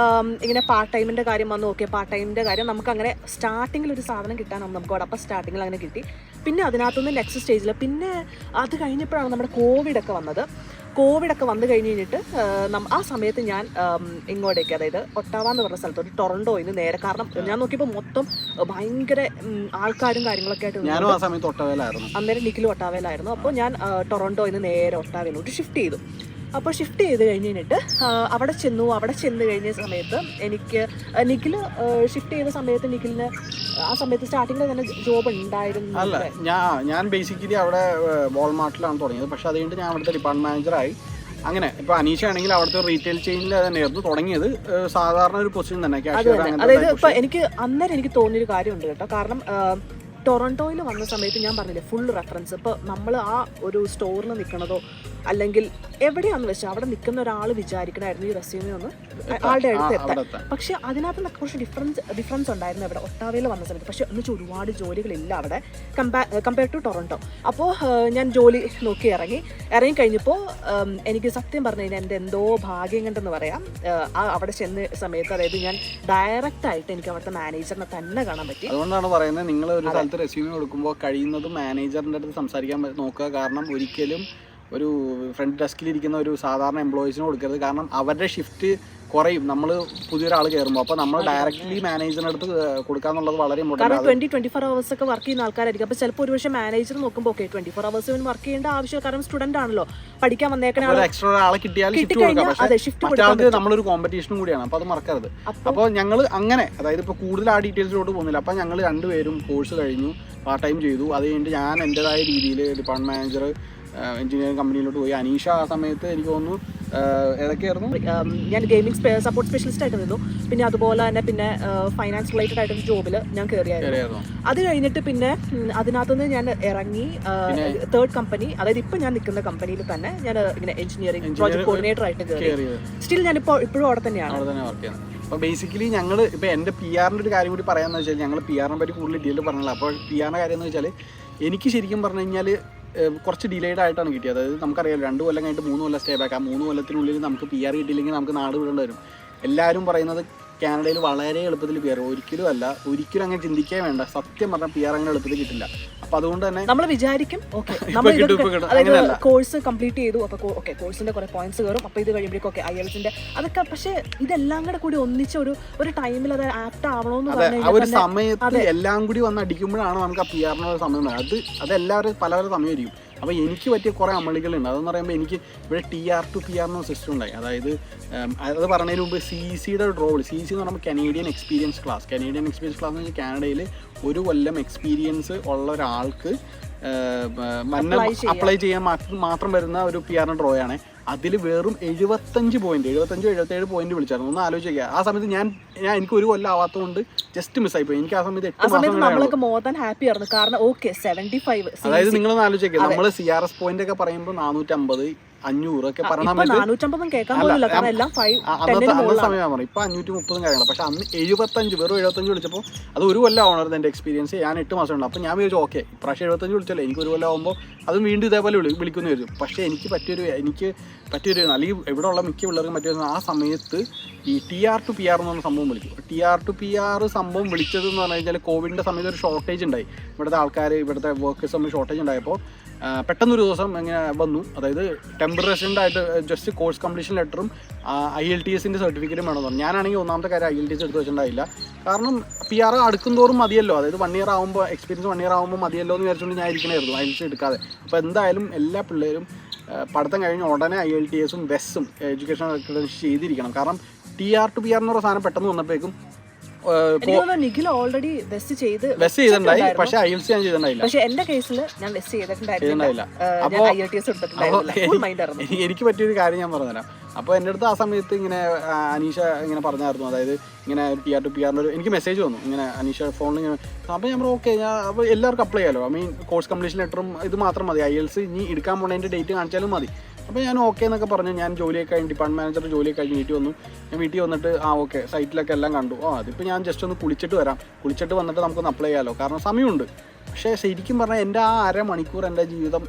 ഇങ്ങനെ പാർട്ട് ടൈമിൻ്റെ കാര്യം വന്നു. ഓക്കെ, പാർട്ട് ടൈമിൻ്റെ കാര്യം നമുക്ക് അങ്ങനെ സ്റ്റാർട്ടിങ്ങിൽ ഒരു സാധനം കിട്ടാനാണ് നമുക്ക് അവിടെ. അപ്പോൾ സ്റ്റാർട്ടിങ്ങിൽ അങ്ങനെ കിട്ടി. പിന്നെ അതിനകത്തുനിന്ന് നെക്സ്റ്റ് സ്റ്റേജിൽ പിന്നെ അത് കഴിഞ്ഞപ്പോഴാണ് നമ്മുടെ കോവിഡൊക്കെ വന്നത്. കോവിഡൊക്കെ വന്നു കഴിഞ്ഞിട്ട് ആ സമയത്ത് ഞാൻ ഇങ്ങോട്ടേക്ക്, അതായത് ഒട്ടാവ എന്ന് പറഞ്ഞ സ്ഥലത്തോട്ട് ടൊറന്റോയിൽ നിന്ന് നേരെ, കാരണം ഞാൻ നോക്കിയപ്പോൾ മൊത്തം ഭയങ്കര ആൾക്കാരും കാര്യങ്ങളൊക്കെ ആയിട്ട് അന്നേരം നിഖിലും ഒട്ടാവയിലായിരുന്നു. അപ്പോൾ ഞാൻ ടൊറന്റോയിൽ നിന്ന് നേരെ ഒട്ടാവയിലോട്ട് ഷിഫ്റ്റ് ചെയ്തു. അപ്പോൾ ഷിഫ്റ്റ് ചെയ്ത് കഴിഞ്ഞിട്ട് അവിടെ ചെന്ന് കഴിഞ്ഞ സമയത്ത് എനിക്ക് നിഖിൽ ഷിഫ്റ്റ് ചെയ്ത സമയത്ത് നിഖിലിന് ആ സമയത്ത് സ്റ്റാർട്ടിങ്ങിൽ തന്നെ ജോബ് ഉണ്ടായിരുന്നു. അല്ല, ഞാൻ ബേസിക്കലി അവിടെ വാൾമാർട്ടിലാണ് തുടങ്ങിയത്. പക്ഷെ അത് കഴിഞ്ഞിട്ട് ഞാൻ അവിടുത്തെ ഡിപ്പാർട്ട്മെന്റ് മാനേജറായി. അങ്ങനെ ഇപ്പോൾ അനീഷ ആണെങ്കിൽ അവിടുത്തെ റീറ്റെയിൽ ചെയിനിൽ തന്നെയായിരുന്നു തുടങ്ങിയത്. സാധാരണ ഒരു പൊസിഷൻ തന്നെ. അതായത് ഇപ്പോൾ എനിക്ക് തോന്നിയൊരു കാര്യമുണ്ട് കേട്ടോ. കാരണം ടൊറന്റോയിൽ വന്ന സമയത്ത് ഞാൻ പറഞ്ഞില്ലേ ഫുൾ റെഫറൻസ്. ഇപ്പോൾ നമ്മൾ ആ ഒരു സ്റ്റോറിൽ നിൽക്കണതോ അല്ലെങ്കിൽ എവിടെയാണെന്ന് വെച്ചാൽ അവിടെ നിൽക്കുന്ന ഒരാൾ വിചാരിക്കണമായിരുന്നു ഈ റെസ്യൂമെ ഒന്ന് ആളുടെ അടുത്ത് എത്താൻ. പക്ഷെ അതിനകത്ത് കുറച്ച് ഡിഫറൻസ് ഉണ്ടായിരുന്നു അവിടെ ഒട്ടാവയിൽ വന്ന സമയത്ത്. പക്ഷെ എന്ന് വെച്ചാൽ ഒരുപാട് ജോലികളില്ല അവിടെ കമ്പയർ ടു ടൊറന്റോ. അപ്പോൾ ഞാൻ ജോലി നോക്കി ഇറങ്ങി കഴിഞ്ഞപ്പോൾ എനിക്ക് സത്യം പറഞ്ഞു കഴിഞ്ഞാൽ എൻ്റെ എന്തോ ഭാഗ്യം കണ്ടെന്ന് പറയാം. അവിടെ ചെന്ന സമയത്ത്, അതായത് ഞാൻ ഡയറക്റ്റായിട്ട് എനിക്ക് അവിടുത്തെ മാനേജറിനെ തന്നെ കാണാൻ പറ്റി. അതുകൊണ്ടാണ് പറയുന്നത്, നിങ്ങൾ ഒരു സ്ഥലത്ത് റെസ്യൂമെ കൊടുക്കുമ്പോൾ കഴിയുന്നതും മാനേജറിൻ്റെ അടുത്ത് സംസാരിക്കാൻ നോക്കുക. കാരണം ഒരിക്കലും ഒരു ഫ്രണ്ട് ഡെസ്കിലിരിക്കുന്ന ഒരു സാധാരണ എംപ്ലോയീസിന് കൊടുക്കരുത്. കാരണം അവരുടെ ഷിഫ്റ്റ് കുറയും നമ്മൾ പുതിയൊരാൾ കയറുമ്പോൾ. അപ്പോൾ നമ്മൾ ഡയറക്റ്റ്ലി മാനേജറിന് അടുത്ത് കൊടുക്കാന്നുള്ളത് വളരെ ഇമ്പോർട്ടൻ്റ് ആണ്. 24 hours ഒക്കെ വർക്ക് ചെയ്യുന്ന ആൾക്കാരായിരിക്കും. അപ്പോൾ ചിലപ്പോൾ ഒരു പക്ഷേ മാനേജർ നോക്കുമ്പോൾ 24 hours വർക്ക് ചെയ്യേണ്ട ആവശ്യം, കാരണം സ്റ്റുഡൻ്റ് ആണല്ലോ, പഠിക്കാൻ വന്നേക്കണ എക്സ്ട്രാ ആളെ കിട്ടിയാൽ ഷിഫ്റ്റ് കൊടുക്കാം. പക്ഷേ മറ്റാൾക്ക് നമ്മളൊരു കോമ്പറ്റീഷനും കൂടിയാണ്, അപ്പോൾ അത് മറക്കരുത്. അപ്പോൾ ഞങ്ങൾ അങ്ങനെ, അതായത് ഇപ്പോൾ കൂടുതൽ ആ ഡീറ്റെയിൽസിലോട്ട് പോകുന്നില്ല. അപ്പോൾ ഞങ്ങൾ രണ്ടുപേരും കോഴ്സ് കഴിഞ്ഞു, പാർട്ട് ടൈം ചെയ്തു. അത് കഴിഞ്ഞിട്ട് ഞാൻ എൻ്റെതായ രീതിയിൽ ഡിപ്പാർട്ട്മെൻറ്റ് മാനേജർ എഞ്ചിനീയറിംഗ് കമ്പനിയിലോട്ട് പോയി. അനീഷ ആ സമയത്ത് എനിക്ക് തോന്നുന്നു ഏതൊക്കെയായിരുന്നു, ഞാൻ ഗെയിമിംഗ് സപ്പോർട്ട് സ്പെഷ്യലിസ്റ്റ് ആയിട്ട് നിന്നു. പിന്നെ അതുപോലെ തന്നെ പിന്നെ ഫൈനാൻസ് റിലേറ്റഡ് ആയിട്ടൊരു ജോബിൽ ഞാൻ കയറിയായിരുന്നു. അത് കഴിഞ്ഞിട്ട് പിന്നെ അതിനകത്തുനിന്ന് ഞാൻ ഇറങ്ങി തേർഡ് കമ്പനി, അതായത് ഇപ്പം ഞാൻ നിൽക്കുന്ന കമ്പനിയിൽ തന്നെ ഞാൻ ഇങ്ങനെ എഞ്ചിനീയറിംഗ് പ്രോജക്ട് കോർഡിനേറ്റർ ആയിട്ട് കയറി. സ്റ്റിൽ ഞാൻ ഇപ്പോഴും അവിടെ തന്നെയാണ് വർക്ക് ചെയ്യുന്നത്. അപ്പോൾ ബേസിക്കലി ഞങ്ങൾ ഇപ്പോൾ എൻ്റെ PR ഒരു കാര്യം കൂടി പറയാമെന്ന് വെച്ചാൽ, ഞങ്ങൾ PR പറ്റി കൂടുതൽ ഡീറ്റെയിൽ പറഞ്ഞില്ല. അപ്പോൾ PR കാര്യം എന്ന് വെച്ചാൽ എനിക്ക് ശരിക്കും പറഞ്ഞു കഴിഞ്ഞാൽ കുറച്ച് ഡിലേഡ് ആയിട്ടാണ് കിട്ടിയത്. അതായത് നമുക്കറിയാം 2 കൊല്ലം കഴിഞ്ഞിട്ട് 3 കൊല്ലം സ്റ്റേ ബാക്ക്. ആ 3 കൊല്ലത്തിനുള്ളിൽ നമുക്ക് PR കിട്ടിയില്ലെങ്കിൽ നമുക്ക് നാട് വിടേണ്ടി വരും. എല്ലാവരും പറയുന്നത് കാനഡയിൽ വളരെ എളുപ്പത്തിൽ PR, ഒരിക്കലും അങ്ങനെ ചിന്തിക്കാൻ വേണ്ട. സത്യം പറഞ്ഞാൽ PR അങ്ങനെ എളുപ്പത്തിൽ കിട്ടില്ല. അപ്പോൾ അതുകൊണ്ട് തന്നെ നമ്മൾ വിചാരിക്കും കോഴ്സ് കംപ്ലീറ്റ് ചെയ്തു, അപ്പോൾ ഓക്കെ കോഴ്സിന്റെ കുറെ പോയിന്റ്സ് കയറും, അപ്പോൾ ഇത് കഴിയുമ്പോഴേക്കും ഓക്കെ IELTS അതൊക്കെ. പക്ഷേ ഇതെല്ലാം കൂടി ഒന്നിച്ച ഒരു ടൈമിൽ അത് ആപ്റ്റ് ആവണമെന്ന് പറഞ്ഞാൽ ഒരു സമയത്ത് എല്ലാം കൂടി വന്ന് അടിക്കുമ്പോഴാണ് നമുക്ക് ആ PR സമയം. അതെല്ലാവരും പലവരും സമയമായിരിക്കും. അപ്പോൾ എനിക്ക് പറ്റിയ കുറേ അമളികളുണ്ട്. അതെന്ന് പറയുമ്പോൾ എനിക്ക് ഇവിടെ TR to PR എന്ന സിസ്റ്റം ഉണ്ടായി. അതായത് അത് പറഞ്ഞതിന് മുമ്പ് CECയുടെ റോൾ, CEC എന്ന് പറയുമ്പോൾ കനേഡിയൻ എക്സ്പീരിയൻസ് ക്ലാസ് എന്ന് വെച്ചാൽ കാനഡയിൽ 1 കൊല്ലം എക്സ്പീരിയൻസ് ഉള്ള ഒരാൾക്ക് അപ്ലൈ ചെയ്യാൻ മാത്രം വരുന്ന ഒരു PR ഡ്രോയാണ്. അതിൽ വെറും 75 പോയിന്റ് 77 പോയിന്റ് വിളിച്ചായിരുന്നു. ഒന്ന് ആലോചിക്കുക. ആ സമയത്ത് ഞാൻ എനിക്ക് 1 കൊല്ലം ആവാത്തതുകൊണ്ട് ജസ്റ്റ് മിസ്സായിപ്പോയി. എനിക്ക് ആ സമയത്ത് 8 മാസം മോർ ദാൻ ഹാപ്പി ആയിരുന്നു. കാരണം 75, അതായത് നിങ്ങളൊന്ന് ആലോചിക്കുക, നമ്മൾ CRS പോയിന്റ് ഒക്കെ പറയുമ്പോൾ 450 500 ഒക്കെ പറഞ്ഞ അന്നത്തെ സമയമാണ് പറഞ്ഞു. ഇപ്പൊ 530 കാര്യങ്ങൾ. പക്ഷെ അന്ന് 75 വെറും 75 വിളിച്ചപ്പോൾ അത് 1 കൊല്ലം ആവണമായിരുന്നു എൻ്റെ എക്സ്പീരിയൻസ്. ഞാൻ 8 മാസം ഉണ്ട്. അപ്പോൾ ഞാൻ വിചാരിച്ചു ഓക്കെ ഇപ്രാവശ്യം 75 വിളിച്ചല്ലേ, എനിക്ക് 1 കൊല്ലം ആകുമ്പോൾ അതും വീണ്ടും ഇതേപോലെ വിളിക്കുന്നു വിചാരിച്ചു. പക്ഷേ എനിക്ക് പറ്റിയൊരു അല്ലെങ്കിൽ ഇവിടെ ഉള്ള മിക്ക പിള്ളേർക്കും പറ്റിയ ആ സമയത്ത് ഈ TR to PR എന്ന് പറഞ്ഞ സംഭവം വിളിക്കും. TR to PR സംഭവം വിളിച്ചത് എന്ന് പറഞ്ഞു കഴിഞ്ഞാൽ കോവിഡിൻ്റെ സമയത്ത് ഒരു ഷോർട്ടേജ് ഉണ്ടായി. ഇവിടുത്തെ വർക്കേഴ്സ് തമ്മിൽ ഷോർട്ടേജ് ഉണ്ടായപ്പോൾ പെട്ടെന്നൊരു ദിവസം ഇങ്ങനെ വന്നു. അതായത് ടെമ്പററി റെസിഡൻ്റ് ആയിട്ട് ജസ്റ്റ് കോഴ്സ് കംപ്ലീഷൻ ലെറ്ററും IELTS സർട്ടിഫിക്കറ്റും വേണമെന്ന് പറഞ്ഞു. ഞാനാണെങ്കിൽ ഒന്നാമത്തെ കാര്യം IELTS എടുത്ത് വെച്ചിട്ടുണ്ടായില്ല. കാരണം PR അടുക്കും തോറും മതിയല്ലോ, അതായത് 1 ഇയർ ആകുമ്പോൾ എക്സ്പീരിയൻസ് 1 ഇയർ ആകുമ്പോൾ മതിയല്ലോ എന്ന് വിചാരിച്ചുകൊണ്ട് ഞാൻ ഇരിക്കണമായിരുന്നു IELTS എടുക്കാതെ. അപ്പോൾ എന്തായാലും എല്ലാ പിള്ളേരും പഠിത്തം കഴിഞ്ഞ് ഉടനെ IELTS വെസ്സും എഡ്യൂക്കേഷൻ ചെയ്തിരിക്കണം. കാരണം TR to PR എന്ന് പറഞ്ഞ സാധനം പെട്ടെന്ന് വന്നപ്പോഴേക്കും ഓൾറെഡി വെസ്റ്റ് ചെയ്തിട്ടുണ്ടായി. പക്ഷെ IELTS ഞാൻ ചെയ്തിട്ടുണ്ടായില്ല. പക്ഷെ എന്റെ കേസിൽ ഞാൻ വെസ്റ്റ് ചെയ്തിട്ടുണ്ടായില്ല. എനിക്ക് പറ്റിയൊരു കാര്യം ഞാൻ പറഞ്ഞുതരാം. അപ്പോൾ എൻ്റെ അടുത്ത് ആ സമയത്ത് ഇങ്ങനെ അനീഷ ഇങ്ങനെ പറഞ്ഞായിരുന്നു, അതായത് ഇങ്ങനെ TR to PR എനിക്ക് മെസ്സേജ് വന്നു ഇങ്ങനെ അനീഷ ഫോണിൽ ഇങ്ങനെ. അപ്പോൾ ഞാൻ പറഞ്ഞു ഓക്കെ, അപ്പോൾ എല്ലാവർക്കും അപ്ലൈ ചെയ്യാമല്ലോ. കോഴ്സ് കംപ്ലീഷൻ ലെറ്ററും ഇത് മാത്രം മതി, IELTS ഇനി എടുക്കാൻ പോണതിൻ്റെ ഡേറ്റ് കാണിച്ചാലും മതി. അപ്പോൾ ഞാൻ ഓക്കെ എന്നൊക്കെ പറഞ്ഞു. ഞാൻ ജോലിയൊക്കെ കഴിഞ്ഞ് ഡിപ്പാർട്ട്മെൻറ്റ് മാനേജർ ജോലിയൊക്കെ കഴിഞ്ഞ് വീട്ടിൽ വന്നു. ഞാൻ വീട്ടിൽ വന്നിട്ട് ഓക്കെ സൈറ്റിലൊക്കെ എല്ലാം കണ്ടു. അതിപ്പോൾ ഞാൻ ജസ്റ്റ് ഒന്ന് കുളിച്ചിട്ട് വന്നിട്ട് നമുക്കൊന്ന് അപ്ലൈ ചെയ്യാമല്ലോ, കാരണം സമയമുണ്ട്. പക്ഷേ ശരിക്കും പറഞ്ഞാൽ എൻ്റെ ആ അരമണിക്കൂർ എൻ്റെ ജീവിതം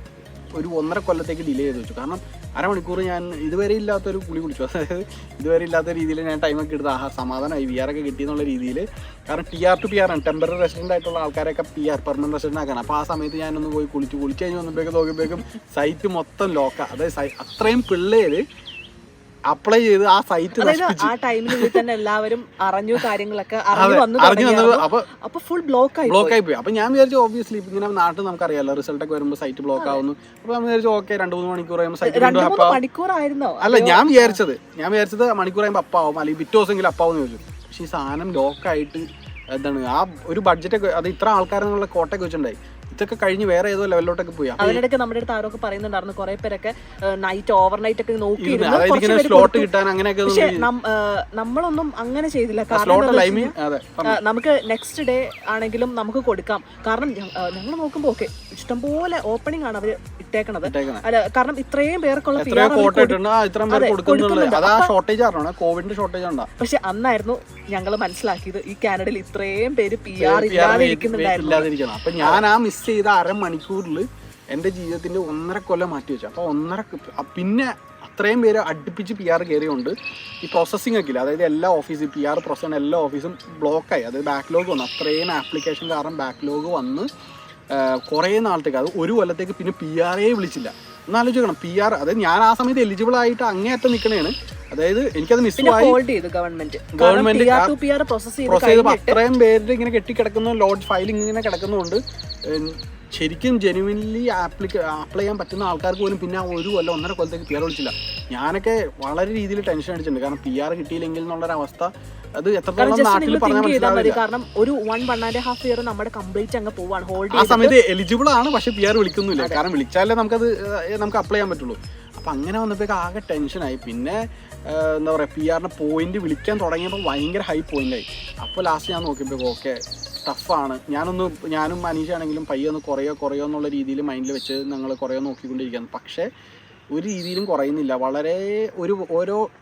ഒരു 1.5 കൊല്ലത്തേക്ക് ഡിലേ ചെയ്ത് വെച്ചു. കാരണം അരമണിക്കൂർ ഞാൻ ഇതുവരെ ഇല്ലാത്തൊരു കുളി കുളിച്ചു. അതായത് ഇതുവരെ ഇല്ലാത്ത രീതിയിൽ ഞാൻ ടൈമൊക്കെ എടുത്ത് സമാധാനമായി VR ഒക്കെ കിട്ടിയെന്നുള്ള രീതിയിൽ. കാരണം TR to PR ആണ്, ടെമ്പററി റെസിഡൻ്റ് ആയിട്ടുള്ള ആൾക്കാരൊക്കെ പെർമനന്റ് റെസിഡൻ്റ് ആക്കാണ്. അപ്പോൾ ആ സമയത്ത് ഞാനൊന്ന് പോയി കുളിച്ച് കഴിഞ്ഞ് വന്നപ്പോഴേക്കും നോക്കിയപ്പോഴേക്കും സൈറ്റ് മൊത്തം ലോക്കാണ്. അതായത് അത്രയും പിള്ളേര് അപ്ലൈ ചെയ്ത് ആ സൈറ്റ് ആ ടൈമിൽ തന്നെ എല്ലാവരും അറിഞ്ഞു കാര്യങ്ങളൊക്കെ അപ്പൊ ഫുൾ ബ്ലോക്ക് ആയി പോയി. അപ്പൊ ഞാൻ വിചാരിച്ചു ഓബിയസ്ലി ഇങ്ങനെ നാട്ടിൽ നമുക്കറിയാലോ റിസൾട്ട് ഒക്കെ വരുമ്പോൾ സൈറ്റ് ബ്ലോക്ക് ആവുന്നു. അപ്പൊ ഞാൻ വിചാരിച്ചു ഓക്കെ 2-3 മണിക്കൂർ കഴിയുമ്പോൾ സൈറ്റ് മണിക്കൂറായിരുന്നോ? അല്ല, ഞാൻ വിചാരിച്ചത് മണിക്കൂർ കഴിയുമ്പോൾ അപ്പാവും അല്ലെങ്കിൽ പിറ്റേ ദിവസമെങ്കിലും അപ്പാവും എന്ന് ചോദിച്ചു. പക്ഷെ ഈ സാധനം ലോക്കായിട്ട് എന്താണ് ആ ഒരു ബഡ്ജറ്റൊക്കെ അത് ഇത്ര ആൾക്കാരെന്നുള്ള കോട്ടയൊക്കെ വെച്ചിട്ടുണ്ടായി. ഇതൊക്കെ കഴിഞ്ഞ് വേറെ ഏതോ ലെവലിലോട്ടൊക്കെ പോയി. അതിനിടയ്ക്ക് നമ്മുടെ അടുത്ത് ആരൊക്കെ പറയുന്നുണ്ടായിരുന്നു, കുറെ പേരൊക്കെ നൈറ്റ് ഓവർനൈറ്റ് ഒക്കെ നോക്കി സ്ലോട്ട് കിട്ടാൻ അങ്ങനെയൊക്കെ. പക്ഷെ നമ്മളൊന്നും അങ്ങനെ ചെയ്തില്ല. നമുക്ക് നെക്സ്റ്റ് ഡേ ആണെങ്കിലും നമുക്ക് കൊടുക്കാം. കാരണം ഞങ്ങൾ നോക്കുമ്പോൾ ഓക്കെ ഇഷ്ടംപോലെ ഓപ്പണിംഗ് ആണ് അവര് ഇട്ടേക്കണത്. അല്ല, കാരണം ഇത്രയും പേർക്കുള്ള പക്ഷെ അന്നായിരുന്നു ഞങ്ങൾ മനസ്സിലാക്കിയത് ഈ കാനഡയിൽ ഇത്രയും പേര് PR ഇല്ലാതെ ഇരിക്കുന്നുണ്ടായിരുന്നു. അപ്പൊ ഞാൻ ആ മിസ് ചെയ്ത അരമണിക്കൂറിൽ എൻ്റെ ജീവിതത്തിന്റെ 1.5 കൊല്ലം മാറ്റി വെച്ചു. അപ്പോൾ പിന്നെ അത്രയും പേര് അടുപ്പിച്ച് PR കയറിയുണ്ട്. ഈ പ്രോസസ്സിംഗ് ഒക്കെ ഇല്ല, അതായത് എല്ലാ ഓഫീസും PR പ്രോസസ്സ് എല്ലാ ഓഫീസും ബ്ലോക്കായി. അതായത് ബാക്ക്ലോഗ് വന്നു. അത്രയും ആപ്ലിക്കേഷൻ കാരണം ബാക്ക്ലോഗ് വന്ന് കുറേ നാളത്തേക്ക്, അത് 1 കൊല്ലത്തേക്ക് പിന്നെ PR വിളിച്ചില്ല. ഒന്ന് ആലോചിക്കണം PR, അതായത് ഞാൻ ആ സമയത്ത് എലിജിബിൾ ആയിട്ട് അങ്ങേയറ്റം നിൽക്കണേണ്. അതായത് എനിക്കത് മിസ്സായി. ഗവൺമെന്റ് പ്രോസസ് ചെയ്തപ്പോൾ അത്രയും പേര് ഇങ്ങനെ കെട്ടിക്കിടക്കുന്ന ലോഡ് ഫയലിംഗ് ഇങ്ങനെ കിടക്കുന്നതുകൊണ്ട് ശരിക്കും ജെനുവിൻലി അപ്ലൈ ചെയ്യാൻ പറ്റുന്ന ആൾക്കാർക്ക് പോലും പിന്നെ 1 കൊല്ലം 1.5 കൊല്ലത്തേക്ക് PR വിളിച്ചില്ല. ഞാനൊക്കെ വളരെ രീതിയിൽ ടെൻഷൻ അടിച്ചിട്ടുണ്ട്. കാരണം PR കിട്ടിയില്ലെങ്കിൽ എന്നുള്ളൊരവസ്ഥ അത് എത്രത്തോളം നാട്ടിൽ പറഞ്ഞാൽ മനസ്സിലാവില്ല. കാരണം ഒരു 1.5 ഇയർ നമ്മുടെ കംപ്ലീറ്റ് അങ്ങ് പോവാണ്. ഹോൾഡ് ആ സമയത്ത് എലിജിബിൾ ആണ്, പക്ഷെ PR വിളിക്കുന്നില്ല. കാരണം വിളിച്ചാലേ നമുക്ക് അപ്ലൈ ചെയ്യാൻ പറ്റുള്ളൂ. അപ്പം അങ്ങനെ വന്നപ്പോഴേക്ക് ആകെ ടെൻഷനായി. പിന്നെ എന്താ പറയുക, PR പോയിന്റ് വിളിക്കാൻ തുടങ്ങിയപ്പോൾ ഭയങ്കര ഹൈ പോയിന്റായി. അപ്പോൾ ലാസ്റ്റ് ഞാൻ നോക്കിയപ്പോൾ ഓക്കെ ടഫാണ്. ഞാനും അനീഷാണെങ്കിലും പയ്യൊന്ന് കുറയോ എന്നുള്ള രീതിയിൽ മൈൻഡിൽ വെച്ച് ഞങ്ങൾ കുറയോ നോക്കിക്കൊണ്ടിരിക്കുകയാണ്. പക്ഷേ ഒരു രീതിയിലും കുറയുന്നില്ല. വളരെ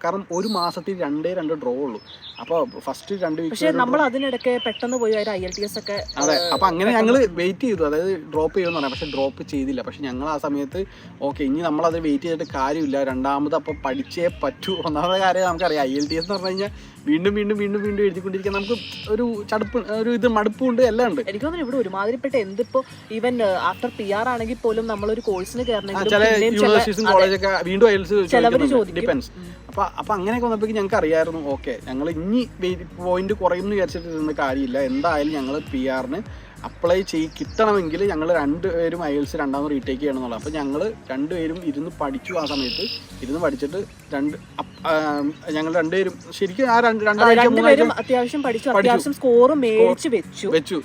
കാരണം ഒരു മാസത്തിൽ 2 ഡ്രോ ഉള്ളൂ. അപ്പോൾ ഫസ്റ്റ് 2 വീക്ക് നമ്മൾ അതിനിടയ്ക്ക് പെട്ടെന്ന് പോയി IELTS ഒക്കെ. അതെ, അപ്പം അങ്ങനെ ഞങ്ങൾ വെയിറ്റ് ചെയ്തു, അതായത് ഡ്രോപ്പ് ചെയ്യുമെന്ന് പറയാം. പക്ഷെ ഡ്രോപ്പ് ചെയ്തില്ല. പക്ഷെ ഞങ്ങൾ ആ സമയത്ത് ഓക്കെ ഇനി നമ്മളത് വെയിറ്റ് ചെയ്തിട്ട് കാര്യമില്ല, രണ്ടാമത് അപ്പോൾ പഠിച്ചേ പറ്റൂ. ഒന്നാമത്തെ കാര്യം നമുക്കറിയാം IELTS എന്ന് പറഞ്ഞു കഴിഞ്ഞാൽ വീണ്ടും എഴുതിക്കൊണ്ടിരിക്കാൻ നമുക്ക് ഒരു മടുപ്പുണ്ട്, എല്ലാം ഉണ്ട്. എനിക്ക് തോന്നുന്നു ഇവിടെ ഒരുമാതിരിപ്പെട്ട എന്തിപ്പോ ഈവൻ ആഫ്റ്റർ PR ആണെങ്കിൽ പോലും നമ്മളൊരു കോഴ്സിന് കയറണമെങ്കിൽ ചില യൂണിവേഴ്സിറ്റീസും കോളേജൊക്കെ വീണ്ടും IELTS ഡിപ്പെൻസ്. അപ്പൊ അങ്ങനെയൊക്കെ വന്നപ്പോഴേക്കും ഞങ്ങൾക്ക് അറിയായിരുന്നു ഓക്കെ ഞങ്ങൾ ഇനി പോയിന്റ് കുറയുമെന്ന് വിചാരിച്ചിട്ടിരുന്ന കാര്യമില്ല. എന്തായാലും ഞങ്ങൾ PR അപ്ലൈ കിട്ടണമെങ്കിൽ ഞങ്ങൾ 2 പേരും IELTS രണ്ടാമത് റീടേക്ക് ചെയ്യണം എന്നുള്ളത്. അപ്പോൾ ഞങ്ങൾ 2 പേരും ഇരുന്ന് പഠിച്ചു. ആ സമയത്ത് ഇരുന്ന് പഠിച്ചിട്ട് ഞങ്ങൾ 2 പേരും ശരിക്കും ആ 2 അത്യാവശ്യം പഠിച്ചു, സ്കോർ മേടിച്ച് വെച്ചു.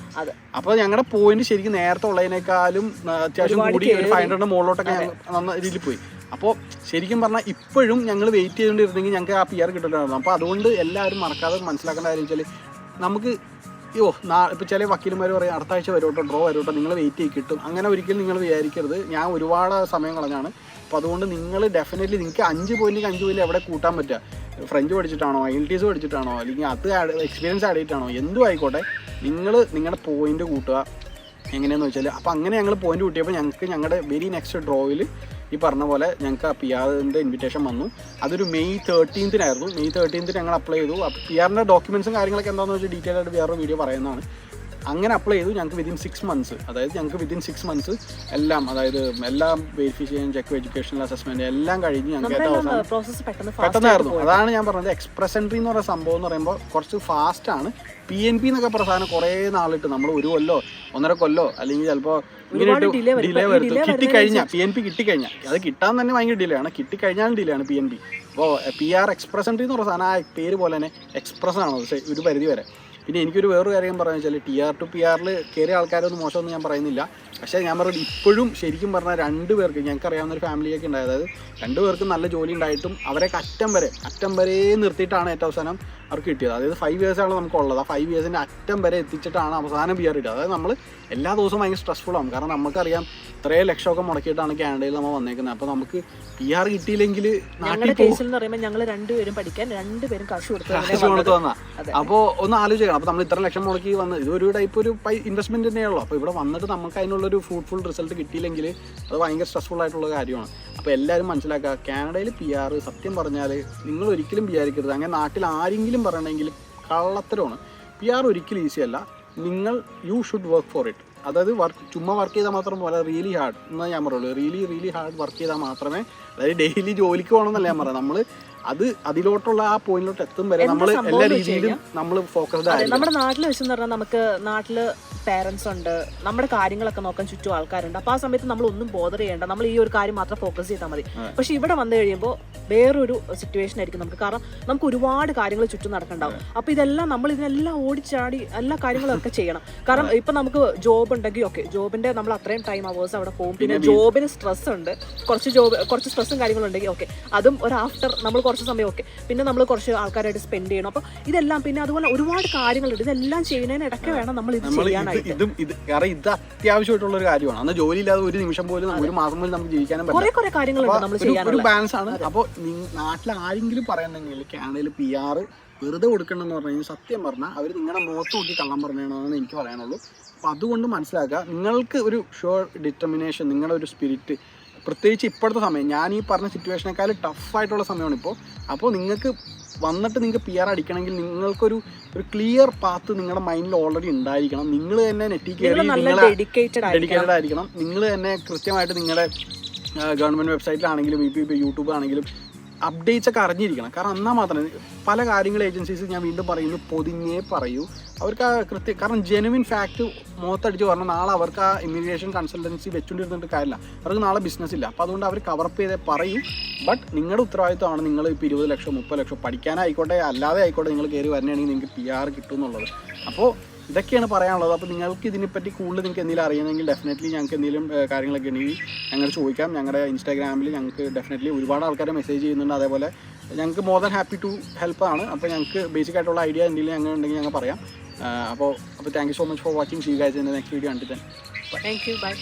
അപ്പോൾ ഞങ്ങളുടെ പോയിന്റ് ശരിക്കും നേരത്തെ ഉള്ളതിനേക്കാളും അത്യാവശ്യം കൂടി ഒരു 500 മുകളിലോട്ടൊക്കെ നന്ന രീതിയിൽ പോയി. അപ്പോൾ ശരിക്കും പറഞ്ഞാൽ ഇപ്പോഴും ഞങ്ങൾ വെയിറ്റ് ചെയ്തുകൊണ്ടിരുന്നെങ്കിൽ ഞങ്ങൾക്ക് ആ PR കിട്ടുന്നുണ്ടായിരുന്നു. അപ്പോൾ അതുകൊണ്ട് എല്ലാവരും മറക്കാതെ മനസ്സിലാക്കേണ്ട കാര്യം വെച്ചാൽ നമുക്ക് ഇപ്പോൾ ചില വക്കീലന്മാർ പറയും അടുത്ത ആഴ്ച വരോട്ടോ, ഡ്രോ വരോട്ടോ, നിങ്ങൾ വെയിറ്റ് ചെയ്ത് കിട്ടും. അങ്ങനെ ഒരിക്കലും നിങ്ങൾ വിചാരിക്കരുത്. ഞാൻ ഒരുപാട് സമയം കളഞ്ഞാണ്. അപ്പോൾ അതുകൊണ്ട് നിങ്ങൾ ഡെഫിനറ്റ്ലി നിങ്ങൾക്ക് 5 പോയിന്റ് എവിടെ കൂട്ടാൻ പറ്റുക, ഫ്രഞ്ച് പഠിച്ചിട്ടാണോ, IELTS പഠിച്ചിട്ടാണോ, അല്ലെങ്കിൽ അത് എക്സ്പീരിയൻസ് ആഡ് ചെയ്തിട്ടാണോ, എന്തും ആയിക്കോട്ടെ, നിങ്ങളുടെ പോയിന്റ് കൂട്ടുക. എങ്ങനെയാണെന്ന് വെച്ചാൽ അപ്പോൾ അങ്ങനെ ഞങ്ങൾ പോയിന്റ് കൂട്ടിയപ്പോൾ ഞങ്ങളുടെ വെരി നെക്സ്റ്റ് ഡ്രോയിൽ ഈ പറഞ്ഞ പോലെ ഞങ്ങൾക്ക് ആ PR ഇൻവിറ്റേഷൻ വന്നു. അതൊരു May 13 May 13 ഞങ്ങൾ അപ്ലൈ ചെയ്തു. അപ്പോൾ PR ഡോക്യുമെൻറ്റ്സും കാര്യങ്ങളൊക്കെ എന്താണെന്ന് വെച്ചാൽ ഡീറ്റെയിൽ ആയിട്ട് വേറൊരു വീഡിയോ പറയുന്നതാണ്. അങ്ങനെ അപ്ലൈ ചെയ്തു. ഞങ്ങൾക്ക് വിതിൻ 6 മന്ത്സ്, അതായത് ഞങ്ങൾക്ക് വിതിൻ 6 മന്ത്സ് എല്ലാം, അതായത് എല്ലാം വെരിഫിക്കേഷൻ, ചെക്ക്, എഡ്യൂക്കേഷണൽ അസസ്മെന്റ് എല്ലാം കഴിഞ്ഞ് ഞങ്ങൾക്ക് പെട്ടെന്നായിരുന്നു. അതാണ് ഞാൻ പറഞ്ഞത്, എക്സ്പ്രസ് എൻട്രി എന്ന് പറയുന്ന സംഭവം എന്ന് പറയുമ്പോൾ കുറച്ച് ഫാസ്റ്റാണ്. PNP എന്നൊക്കെ പ്രധാനം കുറേ നാളിട്ട് നമ്മൾ 1 കൊല്ലോ 1.5 കൊല്ലോ അല്ലെങ്കിൽ ചിലപ്പോൾ ഇങ്ങനെ ഡിലേ വരുത്തും. കിട്ടിക്കഴിഞ്ഞാൽ PNP കിട്ടിക്കഴിഞ്ഞാൽ അത് കിട്ടാൻ തന്നെ ഭയങ്കര ഡിലേ ആണ്. കിട്ടിക്കഴിഞ്ഞാലും ഡിലേ ആണ് PNP. അപ്പോൾ PR എക്സ്പ്രസ് എൻട്രി എന്ന് പറയുന്ന സാധനം ആ പേര് പോലെ തന്നെ എക്സ്പ്രസ് ആണ് ഒരു പരിധി വരെ. പിന്നെ എനിക്കൊരു വേറൊരു കാര്യം പറയാന്ന് വെച്ചാൽ TR to PR കയറിയ ആൾക്കാരൊന്നും മോശമൊന്നും ഞാൻ പറയുന്നില്ല. പക്ഷേ ഞാൻ പറഞ്ഞത് ഇപ്പോഴും ശരിക്കും പറഞ്ഞാൽ 2 പേർക്ക്, ഞങ്ങൾക്ക് അറിയാവുന്ന ഒരു ഫാമിലിയൊക്കെ ഉണ്ടായത്, അതായത് 2 പേർക്കും നല്ല ജോലി ഉണ്ടായിട്ടും അവരൊക്കെ അറ്റം വരെ നിർത്തിയിട്ടാണ് ഏറ്റവും അവസാനം അവർക്ക് കിട്ടിയത്. അതായത് 5 ഇയേഴ്സാണ് നമുക്കുള്ളത്. ആ 5 ഇയേഴ്സിൻ്റെ അറ്റം വരെ എത്തിച്ചിട്ടാണ് അവസാനം PR കിട്ടിയത്. അതായത് നമ്മൾ എല്ലാ ദിവസവും ഭയങ്കര സ്ട്രെസ്ഫുൾ ആവും. കാരണം നമുക്കറിയാം ഇത്രയും ലക്ഷമൊക്കെ മുടക്കിയിട്ടാണ് കാനഡയിൽ നമ്മൾ വന്നേക്കുന്നത്. അപ്പോൾ നമുക്ക് PR കിട്ടിയില്ലെങ്കിൽ ഞങ്ങൾ 2 പേരും പഠിക്കാൻ 2 പേരും കാശ് കൊടുത്തു വന്നാൽ. അപ്പോൾ ഒന്ന് ആലോചിക്കണം. അപ്പോൾ നമ്മൾ ഇത്ര ലക്ഷം മുടക്കി വന്ന് ഇതൊരു ടൈപ്പ് ഒരു ഇൻവെസ്റ്റ്മെന്റ് തന്നെയുള്ളൂ. അപ്പോൾ ഇവിടെ വന്നിട്ട് നമുക്ക് അതിനുള്ളൊരു ഫ്രൂട്ട്ഫുൾ റിസൾട്ട് കിട്ടിയില്ലെങ്കിൽ അത് ഭയങ്കര സ്ട്രെസ്ഫുൾ ആയിട്ടുള്ള കാര്യമാണ്. അപ്പോൾ എല്ലാവരും മനസ്സിലാക്കുക, കാനഡയിൽ PR സത്യം പറഞ്ഞാൽ നിങ്ങൾ ഒരിക്കലും വിചാരിക്കരുത്. അങ്ങനെ നാട്ടിൽ ആരെങ്കിലും പറയണമെങ്കിൽ കള്ളത്തരമാണ്. PR ഒരിക്കലും ഈസി അല്ല. You should work for it. അതായത് ചുമ്മാ വർക്ക് ചെയ്താൽ മാത്രം പോലെ റിയലി ഹാർഡ് എന്നാൽ ഞാൻ പറയുള്ളൂ. റിയലി ഹാർഡ് വർക്ക് ചെയ്താൽ മാത്രമേ, അതായത് ഡെയിലി ജോലിക്ക് പോകണമെന്നല്ല ഞാൻ പറയാം. നമ്മൾ അതിലോട്ടുള്ള ആ പോയിന്റിലോട്ട് എത്തും വരെ നമ്മൾ എല്ലാ രീതിയിലും നമ്മൾ ഫോക്കസ്ഡ് ആയിരിക്കും. നമ്മുടെ നാട്ടിൽ വെച്ചെന്ന് പറഞ്ഞാൽ നമുക്ക് നാട്ടിൽ പേരൻസ് ഉണ്ട്, നമ്മുടെ കാര്യങ്ങളൊക്കെ നോക്കാൻ ചുറ്റും ആൾക്കാരുണ്ട്. അപ്പോൾ ആ സമയത്ത് നമ്മൾ ഒന്നും ബോധർ ചെയ്യേണ്ട, നമ്മൾ ഈ ഒരു കാര്യം മാത്രം ഫോക്കസ് ചെയ്താൽ മതി. പക്ഷെ ഇവിടെ വന്നു കഴിയുമ്പോൾ വേറൊരു സിറ്റുവേഷൻ ആയിരിക്കും നമുക്ക്. കാരണം നമുക്ക് ഒരുപാട് കാര്യങ്ങൾ ചുറ്റും നടക്കണ്ടാവും. അപ്പോൾ ഇതിനെല്ലാം ഓടിച്ചാടി എല്ലാ കാര്യങ്ങളും ഒക്കെ ചെയ്യണം. കാരണം ഇപ്പം നമുക്ക് ജോബ് ഉണ്ടെങ്കിൽ ഓക്കെ, ജോബിന്റെ നമ്മൾ അത്രയും ടൈം അവേഴ്സ് അവിടെ പോകും. പിന്നെ ജോബിന് സ്ട്രെസ് ഉണ്ട്, കുറച്ച് സ്ട്രെസ്സും കാര്യങ്ങളും ഉണ്ടെങ്കിൽ ഓക്കെ, അതും ഒരു ആഫ്റ്റർ നമ്മൾ കുറച്ച് സമയം ഓക്കെ, പിന്നെ നമ്മൾ കുറച്ച് ആൾക്കാരായിട്ട് സ്പെൻഡ് ചെയ്യണം. അപ്പോൾ ഇതെല്ലാം, പിന്നെ അതുപോലെ ഒരുപാട് കാര്യങ്ങളുണ്ട്. ഇതെല്ലാം ചെയ്യുന്നതിന് ഇടയ്ക്ക് വേണം നമ്മൾ ഇത് ചെയ്യാനായിട്ട്. കാരണം ഇത് അത്യാവശ്യമായിട്ടുള്ള ഒരു കാര്യമാണ്. അന്ന് ജോലി ഇല്ലാതെ ഒരു നിമിഷം പോലും, ഒരു മാസം പോലും നമുക്ക് ജീവിക്കാനും പറ്റും. കുറെ കാര്യങ്ങളുണ്ട് നമ്മൾ ചെയ്യാൻ. ഒരു ബാലൻസ് ആണ്. അപ്പോൾ നാട്ടിൽ ആരെങ്കിലും പറയുന്നെങ്കിൽ കാനഡയിൽ PR വെറുതെ കൊടുക്കണമെന്ന് പറഞ്ഞു കഴിഞ്ഞാൽ സത്യം പറഞ്ഞാൽ അവർ നിങ്ങളുടെ മുഖത്ത് നോക്കി കള്ളം പറയണമെന്ന് എനിക്ക് പറയാനുള്ളൂ. അപ്പോൾ അതുകൊണ്ട് മനസ്സിലാക്കുക, നിങ്ങൾക്ക് ഒരു ഷുവർ ഡിറ്റർമിനേഷൻ, നിങ്ങളുടെ ഒരു സ്പിരിറ്റ്, പ്രത്യേകിച്ച് ഇപ്പോഴത്തെ സമയം, ഞാൻ ഈ പറഞ്ഞ സിറ്റുവേഷനേക്കാൾ ടഫായിട്ടുള്ള സമയമാണ് ഇപ്പോൾ. അപ്പോൾ നിങ്ങൾക്ക് PR അടിക്കണമെങ്കിൽ നിങ്ങൾക്കൊരു ക്ലിയർ പാത്ത് നിങ്ങളുടെ മൈൻഡിൽ ഓൾറെഡി ഉണ്ടായിരിക്കണം. നിങ്ങൾ തന്നെ നെറ്റിൽ കയറി ഡെഡിക്കേറ്റഡ് ആയിരിക്കണം. നിങ്ങൾ തന്നെ കൃത്യമായിട്ട് നിങ്ങളുടെ ഗവൺമെൻറ് വെബ്സൈറ്റിലാണെങ്കിലും ഇപ്പോൾ യൂട്യൂബ് ആണെങ്കിലും അപ്ഡേറ്റ്സ് ഒക്കെ അറിഞ്ഞിരിക്കണം. കാരണം എന്നാൽ മാത്രമേ പല കാര്യങ്ങൾ ഏജൻസീസ് ഞാൻ വീണ്ടും പറയുന്നു പൊതിഞ്ഞേ പറയൂ. അവർക്ക് ആ കാരണം ജെനുവിൻ ഫാക്റ്റ് മുഖത്തടിച്ച് പറഞ്ഞാൽ നാളെ അവർക്ക് ആ ഇമിഗ്രേഷൻ കൺസൾട്ടൻസി വെച്ചുകൊണ്ടിരുന്നിട്ട് കാര്യമില്ല. അവർക്ക് നാളെ ബിസിനസ് ഇല്ല. അപ്പോൾ അതുകൊണ്ട് അവർ കവറപ്പ് ചെയ്തേ പറയൂ. ബട്ട് നിങ്ങളുടെ ഉത്തരവാദിത്തമാണ് നിങ്ങൾ ഇപ്പോൾ 20 ലക്ഷം 30 ലക്ഷം പഠിക്കാനായിക്കോട്ടെ അല്ലാതെ ആയിക്കോട്ടെ നിങ്ങൾ കയറി വരണയാണെങ്കിൽ നിങ്ങൾക്ക് PR കിട്ടും എന്നുള്ളത്. അപ്പോൾ ഇതൊക്കെയാണ് പറയാനുള്ളത്. അപ്പോൾ നിങ്ങൾക്ക് ഇതിനെപ്പറ്റി കൂടുതൽ നിങ്ങൾക്ക് എന്തെങ്കിലും അറിയുമെങ്കിൽ ഡെഫിനറ്റ്ലി ഞങ്ങൾക്ക് എന്തെങ്കിലും കാര്യങ്ങളൊക്കെ ഉണ്ടെങ്കിൽ ഞങ്ങൾ ചോദിക്കാം. ഞങ്ങളുടെ ഇൻസ്റ്റാഗ്രാമിൽ ഞങ്ങൾക്ക് ഡെഫിനറ്റ്ലി ഒരുപാട് ആൾക്കാരെ മെസ്സേജ് ചെയ്യുന്നുണ്ട്. അതേപോലെ ഞങ്ങൾക്ക് more than happy to help ആണ്. അപ്പോൾ ഞങ്ങൾക്ക് ബേസിക് ആയിട്ടുള്ള ഐഡിയ എന്തെങ്കിലും ഞങ്ങൾ ഉണ്ടെങ്കിൽ ഞങ്ങൾ പറയാം. അപ്പോൾ thank you so much for watching. See you guys in the next video. Until then thank you. By.